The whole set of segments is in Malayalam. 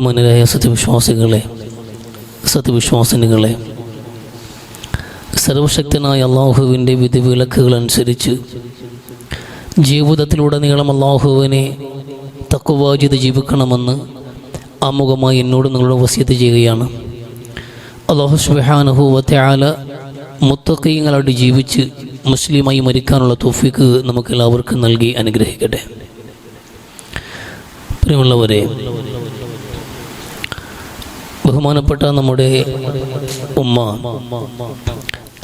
ബഹുമാനരായ സത്യവിശ്വാസിനികളെ, സർവശക്തനായ അള്ളാഹുവിൻ്റെ വിധിവിലക്കുകൾ അനുസരിച്ച് ജീവിതത്തിലുടനീളം അള്ളാഹുവിനെ തഖ്വ ചെയ്ത് ജീവിക്കണമെന്ന് ആമുഖമായി എന്നോട് നിങ്ങളോട് വസിയത്ത് ചെയ്യുകയാണ്. അല്ലാഹു സുബ്ഹാനഹു വ തആല മുത്തഖീങ്ങളായിട്ട് ജീവിച്ച് മുസ്ലിമായി മരിക്കാനുള്ള തൗഫീഖ് നമുക്കെല്ലാവർക്കും നൽകി അനുഗ്രഹിക്കട്ടെ. പ്രിയമുള്ളവരെ, ബഹുമാനപ്പെട്ട നമ്മുടെ ഉമ്മ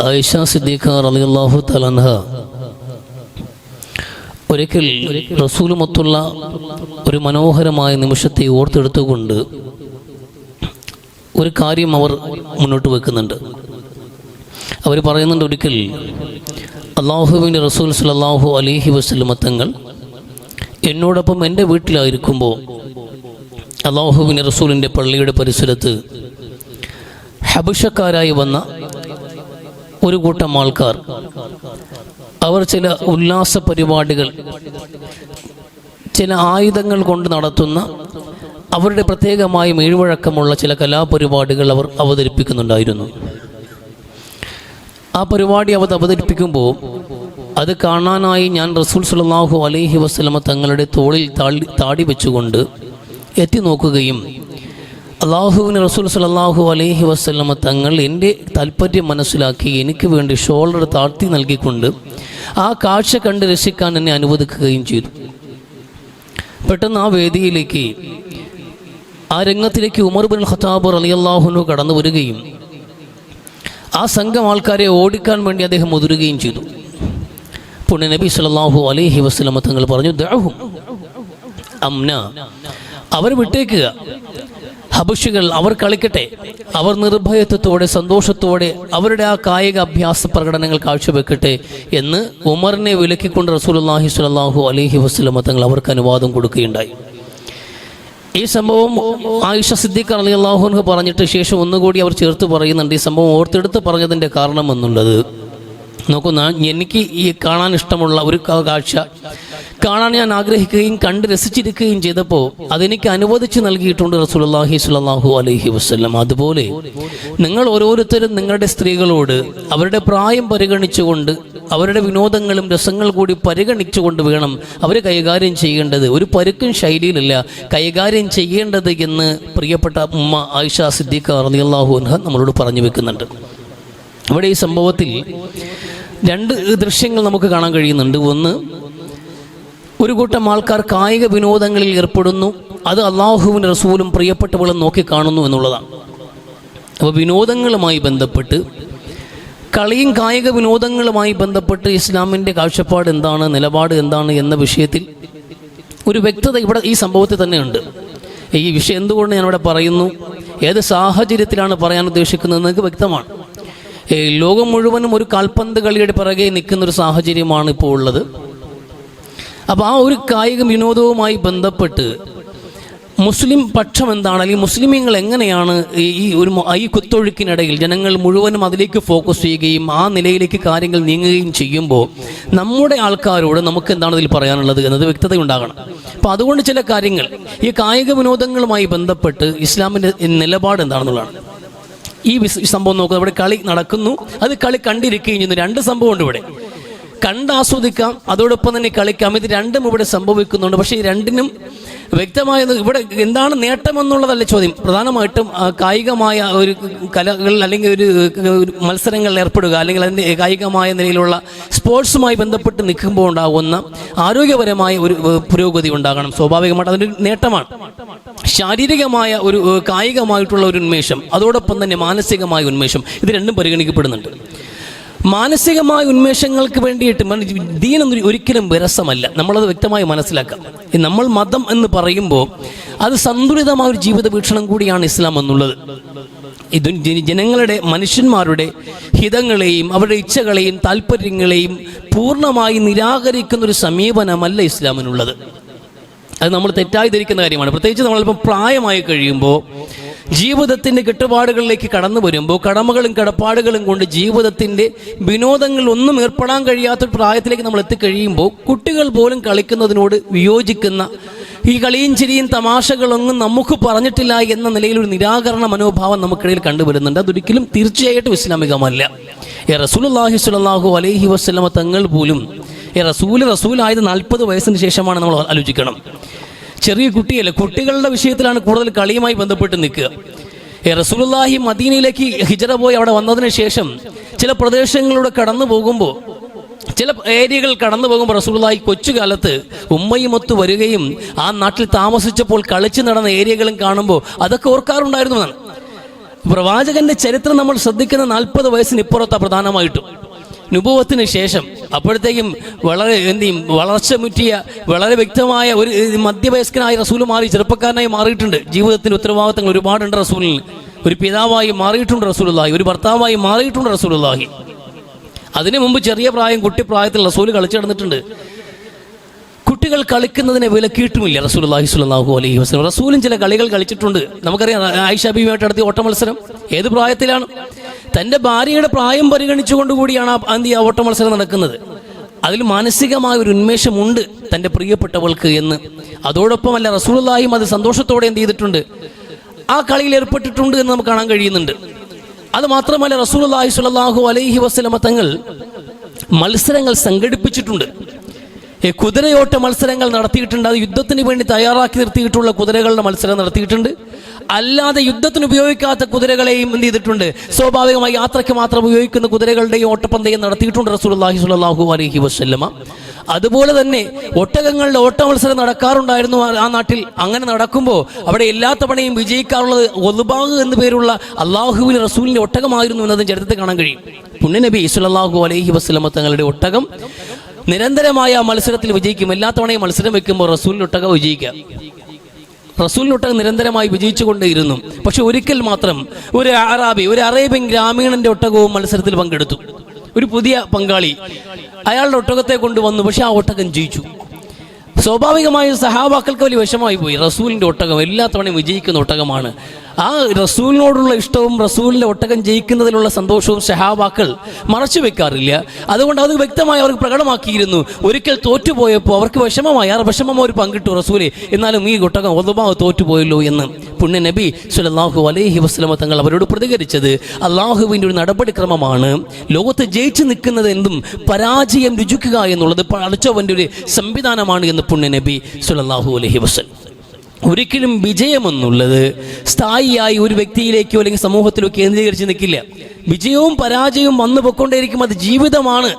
ആയിഷ സിദ്ദീഖ റളിയല്ലാഹു തആല അൻഹ ഒരിക്കൽ റസൂലുമൊത്തുള്ള ഒരു മനോഹരമായ നിമിഷത്തെ ഓർത്തെടുത്തുകൊണ്ട് ഒരു കാര്യം അവർ മുന്നോട്ട് വെക്കുന്നുണ്ട്. അവർ പറയുന്നുണ്ട്, ഒരിക്കൽ അള്ളാഹുവിൻ്റെ റസൂൽ സ്വല്ലല്ലാഹു അലൈഹി വസല്ലം തങ്ങൾ എന്നോടൊപ്പം എൻ്റെ വീട്ടിലായിരിക്കുമ്പോൾ അള്ളാഹുവിൻ്റെ റസൂലിൻ്റെ പള്ളിയുടെ പരിസരത്ത് ഹബശക്കാരായി വന്ന ഒരു കൂട്ടം ആൾക്കാർ, അവർ ചില ഉല്ലാസ പരിപാടികൾ, ചില ആയുധങ്ങൾ കൊണ്ട് നടത്തുന്ന അവരുടെ പ്രത്യേകമായ മെയ്വഴക്കമുള്ള ചില കലാപരിപാടികൾ അവർ അവതരിപ്പിക്കുന്നുണ്ടായിരുന്നു. ആ പരിപാടി അവർ അവതരിപ്പിക്കുമ്പോൾ അത് കാണാനായി ഞാൻ റസൂൽ സ്വല്ലല്ലാഹു അലൈഹി വസല്ലമ തങ്ങളുടെ തോളിൽ താടി വെച്ചുകൊണ്ട് എത്തി നോക്കുകയും അള്ളാഹുവിന് റസൂൽ സ്വല്ലല്ലാഹു അലൈഹി വസല്ലമ തങ്ങൾ എൻ്റെ താല്പര്യം മനസ്സിലാക്കി എനിക്ക് വേണ്ടി ഷോൾഡർ താഴ്ത്തി നൽകിക്കൊണ്ട് ആ കാഴ്ച കണ്ട് രസിക്കാൻ എന്നെ അനുവദിക്കുകയും ചെയ്തു. പെട്ടെന്ന് ആ വേദിയിലേക്ക്, ആ രംഗത്തിലേക്ക് ഉമർ ബിൻ ഖത്താബ് റളിയല്ലാഹു അൻഹു കടന്നു വരികയും ആ സംഘം ആൾക്കാരെ ഓടിക്കാൻ വേണ്ടി അദ്ദേഹം മുതിരുകയും ചെയ്തു. പുണ്യ നബി സല്ലല്ലാഹു അലൈഹി വസല്ലമ തങ്ങൾ പറഞ്ഞു, ദഅഹും അംന, അവർ വിട്ടേക്കുക, ഹബശികൾ അവർ കളിക്കട്ടെ, അവർ നിർഭയത്വത്തോടെ സന്തോഷത്തോടെ അവരുടെ ആ കായിക അഭ്യാസ പ്രകടനങ്ങൾ കാഴ്ചവെക്കട്ടെ എന്ന് ഉമറിനെ വിലക്കിക്കൊണ്ട് റസൂലുള്ളാഹി സ്വല്ലല്ലാഹു അലൈഹി വസല്ലമ തങ്ങൾ അവർക്ക് അനുവാദം കൊടുക്കുകയുണ്ടായി. ഈ സംഭവം ആയിഷ സിദ്ദീഖ റളിയല്ലാഹു അൻഹ പറഞ്ഞിട്ട് ശേഷം ഒന്നുകൂടി അവർ ചേർത്ത് പറയുന്നുണ്ട്. ഈ സംഭവം ഓർത്തെടുത്ത് പറഞ്ഞതിൻ്റെ കാരണം എന്നുള്ളത്, നോക്കൂ, എനിക്ക് ഈ കാണാൻ ഇഷ്ടമുള്ള ഒരു കാഴ്ച കാണാൻ ഞാൻ ആഗ്രഹിക്കുകയും കണ്ട് രസിച്ചിരിക്കുകയും ചെയ്തപ്പോൾ അതെനിക്ക് അനുവദിച്ച് നൽകിയിട്ടുണ്ട് റസൂലുള്ളാഹി സ്വല്ലല്ലാഹു അലൈഹി വസല്ലം. അതുപോലെ നിങ്ങൾ ഓരോരുത്തരും നിങ്ങളുടെ സ്ത്രീകളോട് അവരുടെ പ്രായം പരിഗണിച്ചുകൊണ്ട് അവരുടെ വിനോദങ്ങളും രസങ്ങൾ കൂടി പരിഗണിച്ചുകൊണ്ട് വേണം അവർ കൈകാര്യം ചെയ്യേണ്ടത്. ഒരു പരുക്കൻ ശൈലിയിലല്ല കൈകാര്യം ചെയ്യേണ്ടത് എന്ന് പ്രിയപ്പെട്ട ഉമ്മ ആയിഷ സിദ്ദീഖ റളിയല്ലാഹു അൻഹ നമ്മളോട് പറഞ്ഞു വെക്കുന്നുണ്ട്. ഇവിടെ ഈ സംഭവത്തിൽ രണ്ട് ദൃശ്യങ്ങൾ നമുക്ക് കാണാൻ കഴിയുന്നുണ്ട്. ഒന്ന്, ഒരു കൂട്ടം ആൾക്കാർ കായിക വിനോദങ്ങളിൽ ഏർപ്പെടുന്നു, അത് അള്ളാഹുവിൻ്റെ റസൂലും പ്രിയപ്പെട്ടവളും നോക്കിക്കാണുന്നു എന്നുള്ളതാണ്. അപ്പോൾ വിനോദങ്ങളുമായി ബന്ധപ്പെട്ട്, കളിയും കായിക വിനോദങ്ങളുമായി ബന്ധപ്പെട്ട് ഇസ്ലാമിൻ്റെ കാഴ്ചപ്പാട് എന്താണ്, നിലപാട് എന്താണ് എന്ന വിഷയത്തിൽ ഒരു വ്യക്തത ഇവിടെ ഈ സംഭവത്തിൽ തന്നെയുണ്ട്. ഈ വിഷയം എന്തുകൊണ്ട് ഞാനിവിടെ പറയുന്നു, ഏത് സാഹചര്യത്തിലാണ് പറയാൻ ഉദ്ദേശിക്കുന്നത് എന്നൊക്കെ വ്യക്തമാണ്. ലോകം മുഴുവനും ഒരു കാൽപന്ത് കളിയുടെ പിറകെ നിൽക്കുന്നൊരു സാഹചര്യമാണ് ഇപ്പോൾ ഉള്ളത്. അപ്പോൾ ആ ഒരു കായിക വിനോദവുമായി ബന്ധപ്പെട്ട് മുസ്ലിം പക്ഷം എന്താണ്, അല്ലെങ്കിൽ മുസ്ലിമീങ്ങൾ എങ്ങനെയാണ് ഈ കുത്തൊഴുക്കിനിടയിൽ ജനങ്ങൾ മുഴുവനും അതിലേക്ക് ഫോക്കസ് ചെയ്യുകയും ആ നിലയിലേക്ക് കാര്യങ്ങൾ നീങ്ങുകയും ചെയ്യുമ്പോൾ നമ്മുടെ ആൾക്കാരോട് നമുക്ക് എന്താണ് ഇതിൽ പറയാനുള്ളത് എന്നത് വ്യക്തതയുണ്ടാകണം. അപ്പോൾ അതുകൊണ്ട് ചില കാര്യങ്ങൾ ഈ കായിക വിനോദങ്ങളുമായി ബന്ധപ്പെട്ട് ഇസ്ലാമിൻ്റെ നിലപാട് എന്താണെന്നുള്ളതാണ്. ഈ സംഭവം നോക്കുക, ഇവിടെ കളി നടക്കുന്നു, അത് കളി കണ്ടിരിക്കുകയും ചെയ്യുന്നു. രണ്ട് സംഭവമുണ്ട് ഇവിടെ, കണ്ടാസ്വദിക്കാം, അതോടൊപ്പം തന്നെ കളിക്കാം. ഇത് രണ്ടും ഇവിടെ സംഭവിക്കുന്നുണ്ട്. പക്ഷേ ഈ രണ്ടിനും വ്യക്തമായ ഇവിടെ എന്താണ് നേട്ടമെന്നുള്ളതല്ല ചോദ്യം. പ്രധാനമായിട്ടും കായികമായ ഒരു കലകൾ അല്ലെങ്കിൽ ഒരു മത്സരങ്ങളിൽ ഏർപ്പെടുക, അല്ലെങ്കിൽ അതിൻ്റെ കായികമായ നിലയിലുള്ള സ്പോർട്സുമായി ബന്ധപ്പെട്ട് നിൽക്കുമ്പോൾ ഉണ്ടാകുന്ന ആരോഗ്യപരമായ ഒരു പുരോഗതി ഉണ്ടാകണം. സ്വാഭാവികമായിട്ട് അതിൻ്റെ നേട്ടമാണ്. ശാരീരികമായ ഒരു കായികമായിട്ടുള്ള ഒരു ഉന്മേഷം, അതോടൊപ്പം തന്നെ മാനസികമായ ഉന്മേഷം, ഇത് രണ്ടും പരിഗണിക്കപ്പെടുന്നുണ്ട്. മാനസികമായ ഉന്മേഷങ്ങൾക്ക് വേണ്ടിയിട്ട് ദീനൊന്നും ഒരിക്കലും വിരസമല്ല. നമ്മളത് വ്യക്തമായി മനസ്സിലാക്കാം. നമ്മൾ മതം എന്ന് പറയുമ്പോൾ അത് സന്തുലിതമായ ഒരു ജീവിത വീക്ഷണം കൂടിയാണ് ഇസ്ലാം എന്നുള്ളത്. ഇത് ജനങ്ങളുടെ, മനുഷ്യന്മാരുടെ ഹിതങ്ങളെയും അവരുടെ ഇച്ഛകളെയും താല്പര്യങ്ങളെയും പൂർണ്ണമായി നിരാകരിക്കുന്നൊരു സമീപനമല്ല ഇസ്ലാമിനുള്ളത്. അത് നമ്മൾ തെറ്റായി ധരിക്കുന്ന കാര്യമാണ്. പ്രത്യേകിച്ച് നമ്മളിപ്പം പ്രായമായി കഴിയുമ്പോൾ ജീവിതത്തിൻ്റെ കെട്ടുപാടുകളിലേക്ക് കടന്നു വരുമ്പോൾ കടമകളും കടപ്പാടുകളും കൊണ്ട് ജീവിതത്തിൻ്റെ വിനോദങ്ങളിൽ ഒന്നും ഏർപ്പെടാൻ കഴിയാത്തൊരു പ്രായത്തിലേക്ക് നമ്മൾ എത്തിക്കഴിയുമ്പോൾ കുട്ടികൾ പോലും കളിക്കുന്നതിനോട് വിയോജിക്കുന്ന, ഈ കളിയും ചിരിയും തമാശകളൊന്നും നമുക്ക് പറഞ്ഞിട്ടില്ല എന്ന നിലയിൽ ഒരു നിരാകരണ മനോഭാവം നമുക്കിടയിൽ കണ്ടുവരുന്നുണ്ട്. അതൊരിക്കലും തീർച്ചയായിട്ടും ഇസ്ലാമികമല്ല. റസൂലുള്ളാഹി സ്വല്ലല്ലാഹു അലൈഹി വസല്ലമ തങ്ങൾ പോലും റസൂലായത് 40 വയസ്സിന് ശേഷമാണ്. നമ്മൾ ആലോചിക്കണം, ചെറിയ കുട്ടിയല്ല, കുട്ടികളുടെ വിഷയത്തിലാണ് കൂടുതൽ കളിയുമായി ബന്ധപ്പെട്ട് നിൽക്കുക. റസൂലുള്ളാഹി മദീനയിലേക്ക് ഹിജറ പോയി അവിടെ വന്നതിന് ശേഷം ചില പ്രദേശങ്ങളിലൂടെ കടന്നു പോകുമ്പോൾ, ചില ഏരിയകൾ കടന്നു പോകുമ്പോൾ റസൂലുള്ളാഹി കൊച്ചുകാലത്ത് ഉമ്മയുമൊത്ത് വരികയും ആ നാട്ടിൽ താമസിച്ചപ്പോൾ കളിച്ചു നടന്ന ഏരിയകളും കാണുമ്പോൾ അതൊക്കെ ഓർക്കാറുണ്ടായിരുന്നു എന്നാണ്. പ്രവാചകന്റെ ചരിത്രം നമ്മൾ ശ്രദ്ധിക്കുന്ന 40 വയസ്സിന് ഇപ്പുറത്താണ് പ്രധാനമായിട്ടും. നുബുവത്തിന് ശേഷം അപ്പോഴത്തേക്കും വളരെ വളർച്ച മുറ്റിയ വളരെ വ്യക്തമായ ഒരു മധ്യവയസ്കനായ റസൂൽ മാറി ചെറുപ്പക്കാരനായി മാറിയിട്ടുണ്ട്. ജീവിതത്തിൽ ഉത്തരവാദിത്തങ്ങൾ ഒരുപാടുണ്ട് റസൂലിന്. ഒരു പിതാവായി മാറിയിട്ടുണ്ട് റസൂലുള്ളാഹി, ഒരു ഭർത്താവായി മാറിയിട്ടുണ്ട് റസൂലുള്ളാഹി. അതിനു മുമ്പ് ചെറിയ പ്രായം, കുട്ടിപ്രായത്തിൽ റസൂൽ കളിച്ചു നടന്നിട്ടുണ്ട്. കുട്ടികൾ കളിക്കുന്നതിനെ വിലക്കിയിട്ടുമില്ല റസൂലുള്ളാഹി സ്വല്ലല്ലാഹു അലൈഹി വസല്ലം. റസൂലും ചില കളികൾ കളിച്ചിട്ടുണ്ട്. നമുക്കറിയാം, ആയിഷ ബീവിയുമായിട്ട് നടത്തിയ ഓട്ട മത്സരം ഏത് പ്രായത്തിലാണ്? തൻ്റെ ഭാര്യയുടെ പ്രായം പരിഗണിച്ചുകൊണ്ടുകൂടിയാണ് ആ ഓട്ട മത്സരം നടക്കുന്നത്. അതിൽ മാനസികമായ ഒരു ഉന്മേഷമുണ്ട് തൻ്റെ പ്രിയപ്പെട്ടവൾക്ക് എന്ന്. അതോടൊപ്പമല്ല, റസൂലുള്ളാഹിയും അത് സന്തോഷത്തോടെ എന്ത് ചെയ്തിട്ടുണ്ട്, ആ കളിയിൽ ഏർപ്പെട്ടിട്ടുണ്ട് എന്ന് നമുക്ക് കാണാൻ കഴിയുന്നുണ്ട്. അത് മാത്രമല്ല, റസൂലുള്ളാഹി സ്വല്ലല്ലാഹു അലൈഹി വസല്ലമ തങ്ങൾ മത്സരങ്ങൾ സംഘടിപ്പിച്ചിട്ടുണ്ട്. കുതിരയോട്ട മത്സരങ്ങൾ നടത്തിയിട്ടുണ്ട്. അത് യുദ്ധത്തിന് വേണ്ടി തയ്യാറാക്കി നിർത്തിയിട്ടുള്ള കുതിരകളുടെ മത്സരം നടത്തിയിട്ടുണ്ട്. അല്ലാതെ യുദ്ധത്തിന് ഉപയോഗിക്കാത്ത കുതിരകളെയും എന്ത് ചെയ്തിട്ടുണ്ട്, സ്വാഭാവികമായി യാത്രയ്ക്ക് മാത്രം ഉപയോഗിക്കുന്ന കുതിരകളുടെയും ഓട്ടപ്പന്തയം നടത്തിയിട്ടുണ്ട് റസൂലുള്ളാഹി സ്വല്ലല്ലാഹു അലൈഹി വസല്ലമ. അതുപോലെ തന്നെ ഒട്ടകങ്ങളുടെ ഓട്ട മത്സരം നടക്കാറുണ്ടായിരുന്നു ആ നാട്ടിൽ. അങ്ങനെ നടക്കുമ്പോൾ അവിടെ എല്ലാ തവണയും വിജയിക്കാറുള്ളത് ഒലുബാഗ് എന്നു പേരുള്ള അള്ളാഹുവിൻ്റെ റസൂലിൻ്റെ ഒട്ടകമായിരുന്നു എന്നതും ചരിത്രത്തിൽ കാണാൻ കഴിയും. പുണ്യനബി സ്വല്ലല്ലാഹു അലൈഹി വസല്ലമ തങ്ങളുടെ ഒട്ടകം നിരന്തരമായ മത്സരത്തിൽ വിജയിക്കും. എല്ലാ തവണയും മത്സരം വെക്കുമ്പോൾ റസൂലിൻ്റെ ഒട്ടകം വിജയിക്കുക. റസൂലിൻ്റെ ഒട്ടകം നിരന്തരമായി വിജയിച്ചു കൊണ്ടേയിരുന്നു. പക്ഷെ ഒരിക്കൽ മാത്രം ഒരു അറേബ്യൻ ഗ്രാമീണന്റെ ഒട്ടകവും മത്സരത്തിൽ പങ്കെടുത്തു. ഒരു പുതിയ പങ്കാളി അയാളുടെ ഒട്ടകത്തെ കൊണ്ടുവന്നു. പക്ഷെ ആ ഒട്ടകം ജയിച്ചു. സ്വാഭാവികമായും സഹാബാക്കൾക്ക് വലിയ വിഷമായി പോയി. റസൂലിൻ്റെ ഒട്ടകം എല്ലാ തവണയും വിജയിക്കുന്ന ഒട്ടകമാണ്. ആ റസൂലിനോടുള്ള ഇഷ്ടവും റസൂലിൻ്റെ ഒട്ടകം ജയിക്കുന്നതിലുള്ള സന്തോഷവും സഹാബാക്കൾ മറച്ചു വെക്കാറില്ല. അതുകൊണ്ട് അത് വ്യക്തമായി അവർക്ക് പ്രകടമാക്കിയിരുന്നു. ഒരിക്കൽ തോറ്റുപോയപ്പോൾ അവർക്ക് വിഷമമായി. ആ വിഷമം അവർ പങ്കിട്ടു റസൂലെ, എന്നാലും ഈ ഒട്ടകം ഒതുമാവ് തോറ്റുപോയല്ലോ എന്ന്. പുണ്യ നബി സ്വല്ലല്ലാഹു അലൈഹി വസല്ലമ തങ്ങൾ അവരോട് പ്രതികരിച്ചത്, അള്ളാഹുവിൻ്റെ ഒരു നടപടിക്രമമാണ്. ലോകത്ത് ജയിച്ചു നിൽക്കുന്നത് എന്തും പരാജയം രുചിക്കുക എന്നുള്ളത് അടച്ചവൻ്റെ ഒരു സംവിധാനമാണ് എന്ന് പുണ്യ നബി സ്വല്ലല്ലാഹു അലൈഹി വസല്ലം. ഒരിക്കലും വിജയമെന്നുള്ളത് സ്ഥായിയായി ഒരു വ്യക്തിയിലേക്കോ അല്ലെങ്കിൽ സമൂഹത്തിലോ കേന്ദ്രീകരിച്ച് നിൽക്കില്ല. വിജയവും പരാജയവും വന്നു പൊക്കൊണ്ടേയിരിക്കും. അത് ജീവിതമാണ്.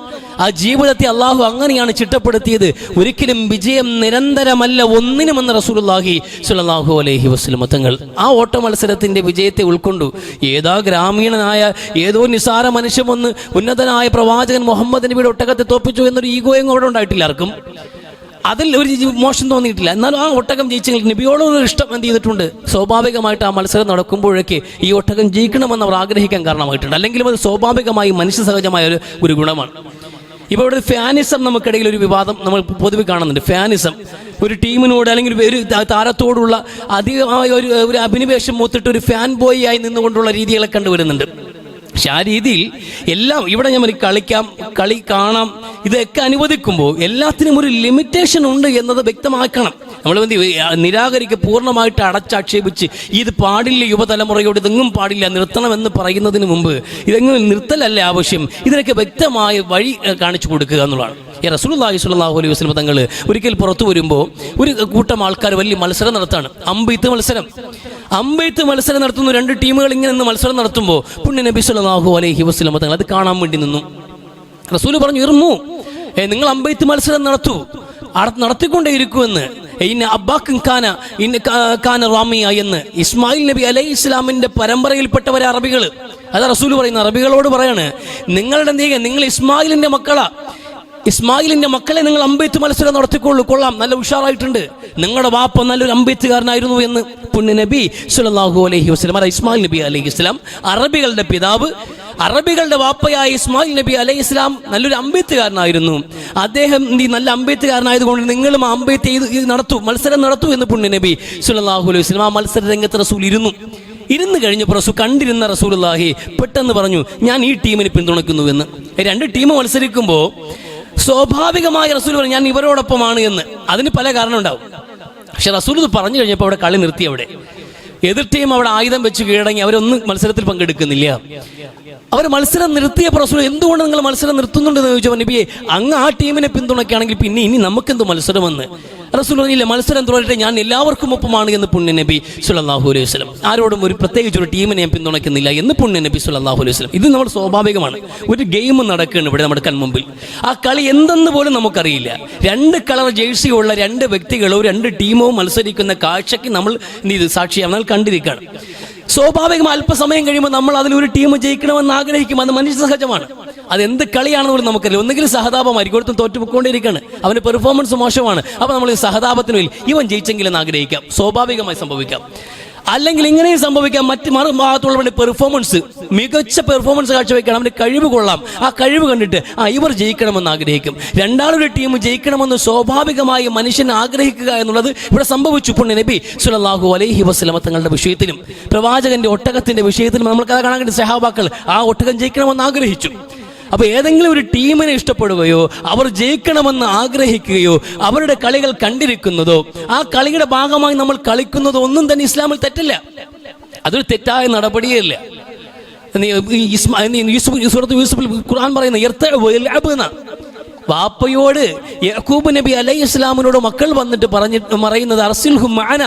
ആ ജീവിതത്തെ അള്ളാഹു അങ്ങനെയാണ് ചിട്ടപ്പെടുത്തിയത്. ഒരിക്കലും വിജയം നിരന്തരമല്ല, ഒന്നിനുമെന്ന് റസൂലുള്ളാഹി സ്വല്ലല്ലാഹു അലൈഹി വസല്ലം തങ്ങൾ ആ ഓട്ട മത്സരത്തിൻ്റെ വിജയത്തെ ഉൾക്കൊണ്ടു. ഏതാ ഗ്രാമീണനായ ഏതോ നിസാര മനുഷ്യൻ വന്ന് ഉന്നതനായ പ്രവാചകൻ മുഹമ്മദ് നബിയുടെ ഒട്ടകത്തെ തോപ്പിച്ചു എന്നൊരു ഈഗോയും അവിടെ ഉണ്ടായിട്ടില്ല ആർക്കും. അതിൽ ഒരു മോശം തോന്നിയിട്ടില്ല. എന്നാലും ആ ഒട്ടകം ജയിച്ചെങ്കിൽ നബിയോടൊരു ഇഷ്ടം എന്ത് ചെയ്തിട്ടുണ്ട്. സ്വാഭാവികമായിട്ട് ആ മത്സരം നടക്കുമ്പോഴൊക്കെ ഈ ഒട്ടകം ജയിക്കണമെന്ന് അവർ ആഗ്രഹിക്കാൻ കാരണമായിട്ടുണ്ട്. അല്ലെങ്കിലും അത് സ്വാഭാവികമായി മനുഷ്യ സഹജമായ ഒരു ഗുണമാണ്. ഇപ്പോൾ ഇവിടെ ഫാനിസം നമുക്കിടയിൽ ഒരു വിവാദം നമ്മൾ പൊതുവെ കാണുന്നുണ്ട്. ഫാനിസം ഒരു ടീമിനോട് അല്ലെങ്കിൽ ഒരു താരത്തോടുള്ള അധികമായ ഒരു അഭിനിവേശം മൂത്തിട്ട് ഒരു ഫാൻ ബോയ് ആയി നിന്നുകൊണ്ടുള്ള രീതികളെ കണ്ടുവരുന്നുണ്ട്. പക്ഷെ ആ രീതിയിൽ എല്ലാം ഇവിടെ ഞാൻ കളിക്കാം, കളി കാണാം, ഇതൊക്കെ അനുവദിക്കുമ്പോൾ എല്ലാത്തിനും ഒരു ലിമിറ്റേഷൻ ഉണ്ട് എന്നത് വ്യക്തമാക്കണം. നമ്മൾ നിരാകരിക്കുക, പൂർണ്ണമായിട്ട് അടച്ചാക്ഷേപിച്ച് ഇത് പാടില്ല, യുവതലമുറയോട് ഇതെങ്ങും പാടില്ല, നിർത്തണമെന്ന് പറയുന്നതിന് മുമ്പ് ഇതെങ്കിലും നിർത്തലല്ല ആവശ്യം. ഇതിനൊക്കെ വ്യക്തമായ വഴി കാണിച്ചു കൊടുക്കുക എന്നുള്ളതാണ്. റസൂലുള്ളാഹി സ്വല്ലല്ലാഹു അലൈഹി വസല്ലം തങ്ങൾ ഒരിക്കൽ പുറത്തു വരുമ്പോൾ ഒരു കൂട്ടം ആൾക്കാർ വലിയ മത്സരം നടത്താണ്. അമ്പെയ്ത്ത് മത്സരം നടത്തുന്നു. 2 ടീമുകൾ ഇങ്ങനെ മത്സരം നടത്തുമ്പോൾ പുണ്യ നബി സ്വല്ലല്ലാഹു അലൈഹി വസല്ലം തങ്ങൾ അത് കാണാൻ വേണ്ടി നിന്നു. റസൂൽ പറഞ്ഞു, ഇർമു, നിങ്ങൾ അമ്പെയ്ത്ത് മത്സരം നടത്തൂ, നടത്തിക്കൊണ്ടേയിരിക്കുമെന്ന്. എന്ന് ഇസ്മായിൽ നബി അലൈഹി ഇസ്ലാമിന്റെ പരമ്പരയിൽപ്പെട്ടവരെ അറബികൾ, അത് റസൂൽ പറയുന്ന അറബികളോട് പറയാണ്, നിങ്ങളുടെ എന്ത് ചെയ്യുക, നിങ്ങൾ ഇസ്മായിലിന്റെ മക്കളാ, ഇസ്മായിലിന്റെ മക്കളെ നിങ്ങൾ അമ്പെയ്ത്ത് മത്സരം നടത്തിക്കൊള്ളു, കൊള്ളാം, നല്ല ഉഷാറായിട്ടുണ്ട്, നിങ്ങളുടെ വാപ്പ നല്ലൊരു അമ്പെയ്ത്തുകാരനായിരുന്നു എന്ന് പുണ്യ നബി സ്വല്ലല്ലാഹു അലൈഹി വസല്ലം. ഇസ്മായിൽ നബി അലൈഹി ഇസ്ലാം അറബികളുടെ പിതാവ്, അറബികളുടെ വാപ്പയായ ഇസ്മായിൽ നബി അലൈഹി ഇസ്ലാം നല്ലൊരു അമ്പെയ്ത്തുകാരനായിരുന്നു. അദ്ദേഹം നല്ല അമ്പെയ്ത്തുകാരനായതുകൊണ്ട് നിങ്ങളും അമ്പെയ്ത്ത് മത്സരം നടത്തൂ എന്ന് പുണ്യ നബി സ്വല്ലല്ലാഹു അലൈഹി വസല്ലം. ആ മത്സര രംഗത്ത് റസൂൽ ഇരുന്ന് കഴിഞ്ഞപ്പോൾ റസൂൽ കണ്ടിരുന്ന റസൂലുള്ളാഹി പെട്ടെന്ന് പറഞ്ഞു, ഞാൻ ഈ ടീമിനെ പിന്തുണയ്ക്കുന്നു എന്ന്. 2 ടീം മത്സരിക്കുമ്പോൾ സ്വാഭാവികമായ റസൂൽ പറഞ്ഞു, ഞാൻ ഇവരോടൊപ്പമാണ് എന്ന്. അതിന് പല കാരണം ഉണ്ടാവും. പക്ഷെ റസൂൽ ഇത് പറഞ്ഞു കഴിഞ്ഞപ്പോൾ അവിടെ കളി നിർത്തി. അവിടെ എതിർ ടീം അവിടെ ആയുധം വെച്ച് കീഴടങ്ങി, അവരൊന്നും മത്സരത്തിൽ പങ്കെടുക്കുന്നില്ല. അവർ മത്സരം നിർത്തിയപ്പോൾ റസൂൽ എന്തുകൊണ്ട് നിങ്ങൾ മത്സരം നിർത്തുന്നുണ്ടെന്ന് ചോദിച്ചപ്പോൾ നബിയെ, അങ്ങ് ആ ടീമിനെ പിന്തുണയ്ക്കുകയാണെങ്കിൽ പിന്നെ ഇനി നമുക്കെന്ത് മത്സരമെന്ന്. റസൂൽ പറഞ്ഞില്ല, മത്സരം തുടരട്ടെ, ഞാൻ എല്ലാവർക്കും ഒപ്പമാണ് എന്ന് പുണ്യ നബി സ്വല്ലല്ലാഹു അലൈഹി വസല്ലം. ആരോടും പ്രത്യേകിച്ച് ഒരു ടീമിനെ ഞാൻ പിന്തുണയ്ക്കുന്നില്ല എന്ന് പുണ്യ നബി സ്വല്ലല്ലാഹു അലൈഹി വസല്ലം. ഇത് നമ്മൾ സ്വാഭാവികമാണ്. ഒരു ഗെയിം നടക്കുകയാണ് ഇവിടെ നമ്മുടെ കൺമുമ്പിൽ. ആ കളി എന്തെന്ന് പോലും നമുക്കറിയില്ല. 2 കളർ ജേഴ്സിയുള്ള 2 വ്യക്തികളോ 2 ടീമോ മത്സരിക്കുന്ന കാഴ്ചയ്ക്ക് നമ്മൾ സാക്ഷിയാണ്, നമ്മൾ കണ്ടിരിക്കുകയാണ്. സ്വാഭാവികം അല്പസമയം കഴിയുമ്പോൾ നമ്മൾ അതിലൊരു ടീം ജയിക്കണമെന്ന് ആഗ്രഹിക്കും. അത് മനുഷ്യ സഹജമാണ്. അതെന്ത് കളിയാണെന്ന് പോലും നമുക്കറിയില്ല. ഒന്നുകിൽ സഹതാപമായിരിക്കും, ഒരുത്തും തോറ്റുപോയിക്കൊണ്ടിരിക്കുകയാണ്, അവന്റെ പെർഫോമൻസ് മോശമാണ്, അപ്പോൾ നമ്മൾ സഹതാപത്തിന് വേണ്ടി ഇവൻ ജയിച്ചെങ്കിലെന്ന് ആഗ്രഹിക്കാം. സ്വാഭാവികമായി സംഭവിക്കാം. അല്ലെങ്കിൽ ഇങ്ങനെയും സംഭവിക്കാം, മറ്റ് മറുഭാഗത്തുള്ളവന്റെ പെർഫോമൻസ്, മികച്ച പെർഫോമൻസ് കാഴ്ചവെക്കണം, അവന്റെ കഴിവ് കൊള്ളാം, ആ കഴിവ് കണ്ടിട്ട് ഇവർ ജയിക്കണമെന്ന് ആഗ്രഹിക്കും. രണ്ടാളൊരു ടീം ജയിക്കണമെന്ന് സ്വാഭാവികമായി മനുഷ്യൻ ആഗ്രഹിക്കുക എന്നുള്ളത് ഇവിടെ സംഭവിച്ചു. പുണ്യ നബി സ്വല്ലല്ലാഹു അലൈഹി വസല്ലം തങ്ങളുടെ വിഷയത്തിലും പ്രവാചകന്റെ ഒട്ടകത്തിന്റെ വിഷയത്തിലും നമ്മൾക്ക് അത് കാണാൻ കഴിയും. സഹാബാക്കൾ ആ ഒട്ടകം ജയിക്കണമെന്ന് ആഗ്രഹിച്ചു. അപ്പോൾ ഏതെങ്കിലും ഒരു ടീമിനെ ഇഷ്ടപ്പെടുകയോ അവർ ജയിക്കണമെന്ന് ആഗ്രഹിക്കുകയോ അവരുടെ കളികൾ കണ്ടിരിക്കുന്നതോ ആ കളിയുടെ ഭാഗമായി നമ്മൾ കളിക്കുന്നതോ ഒന്നും തന്നെ ഇസ്ലാമിൽ തെറ്റില്ല. അതൊരു തെറ്റായ നടപടിയല്ല. യൂസുഫിൽ ഖുർആൻ പറയുന്ന വാപ്പയോട് യാക്കൂബ് നബി അലൈഹി ഇസ്ലാമിനോട് മക്കൾ വന്നിട്ട് പറയുന്നത് അർസിൽഹു മഅന,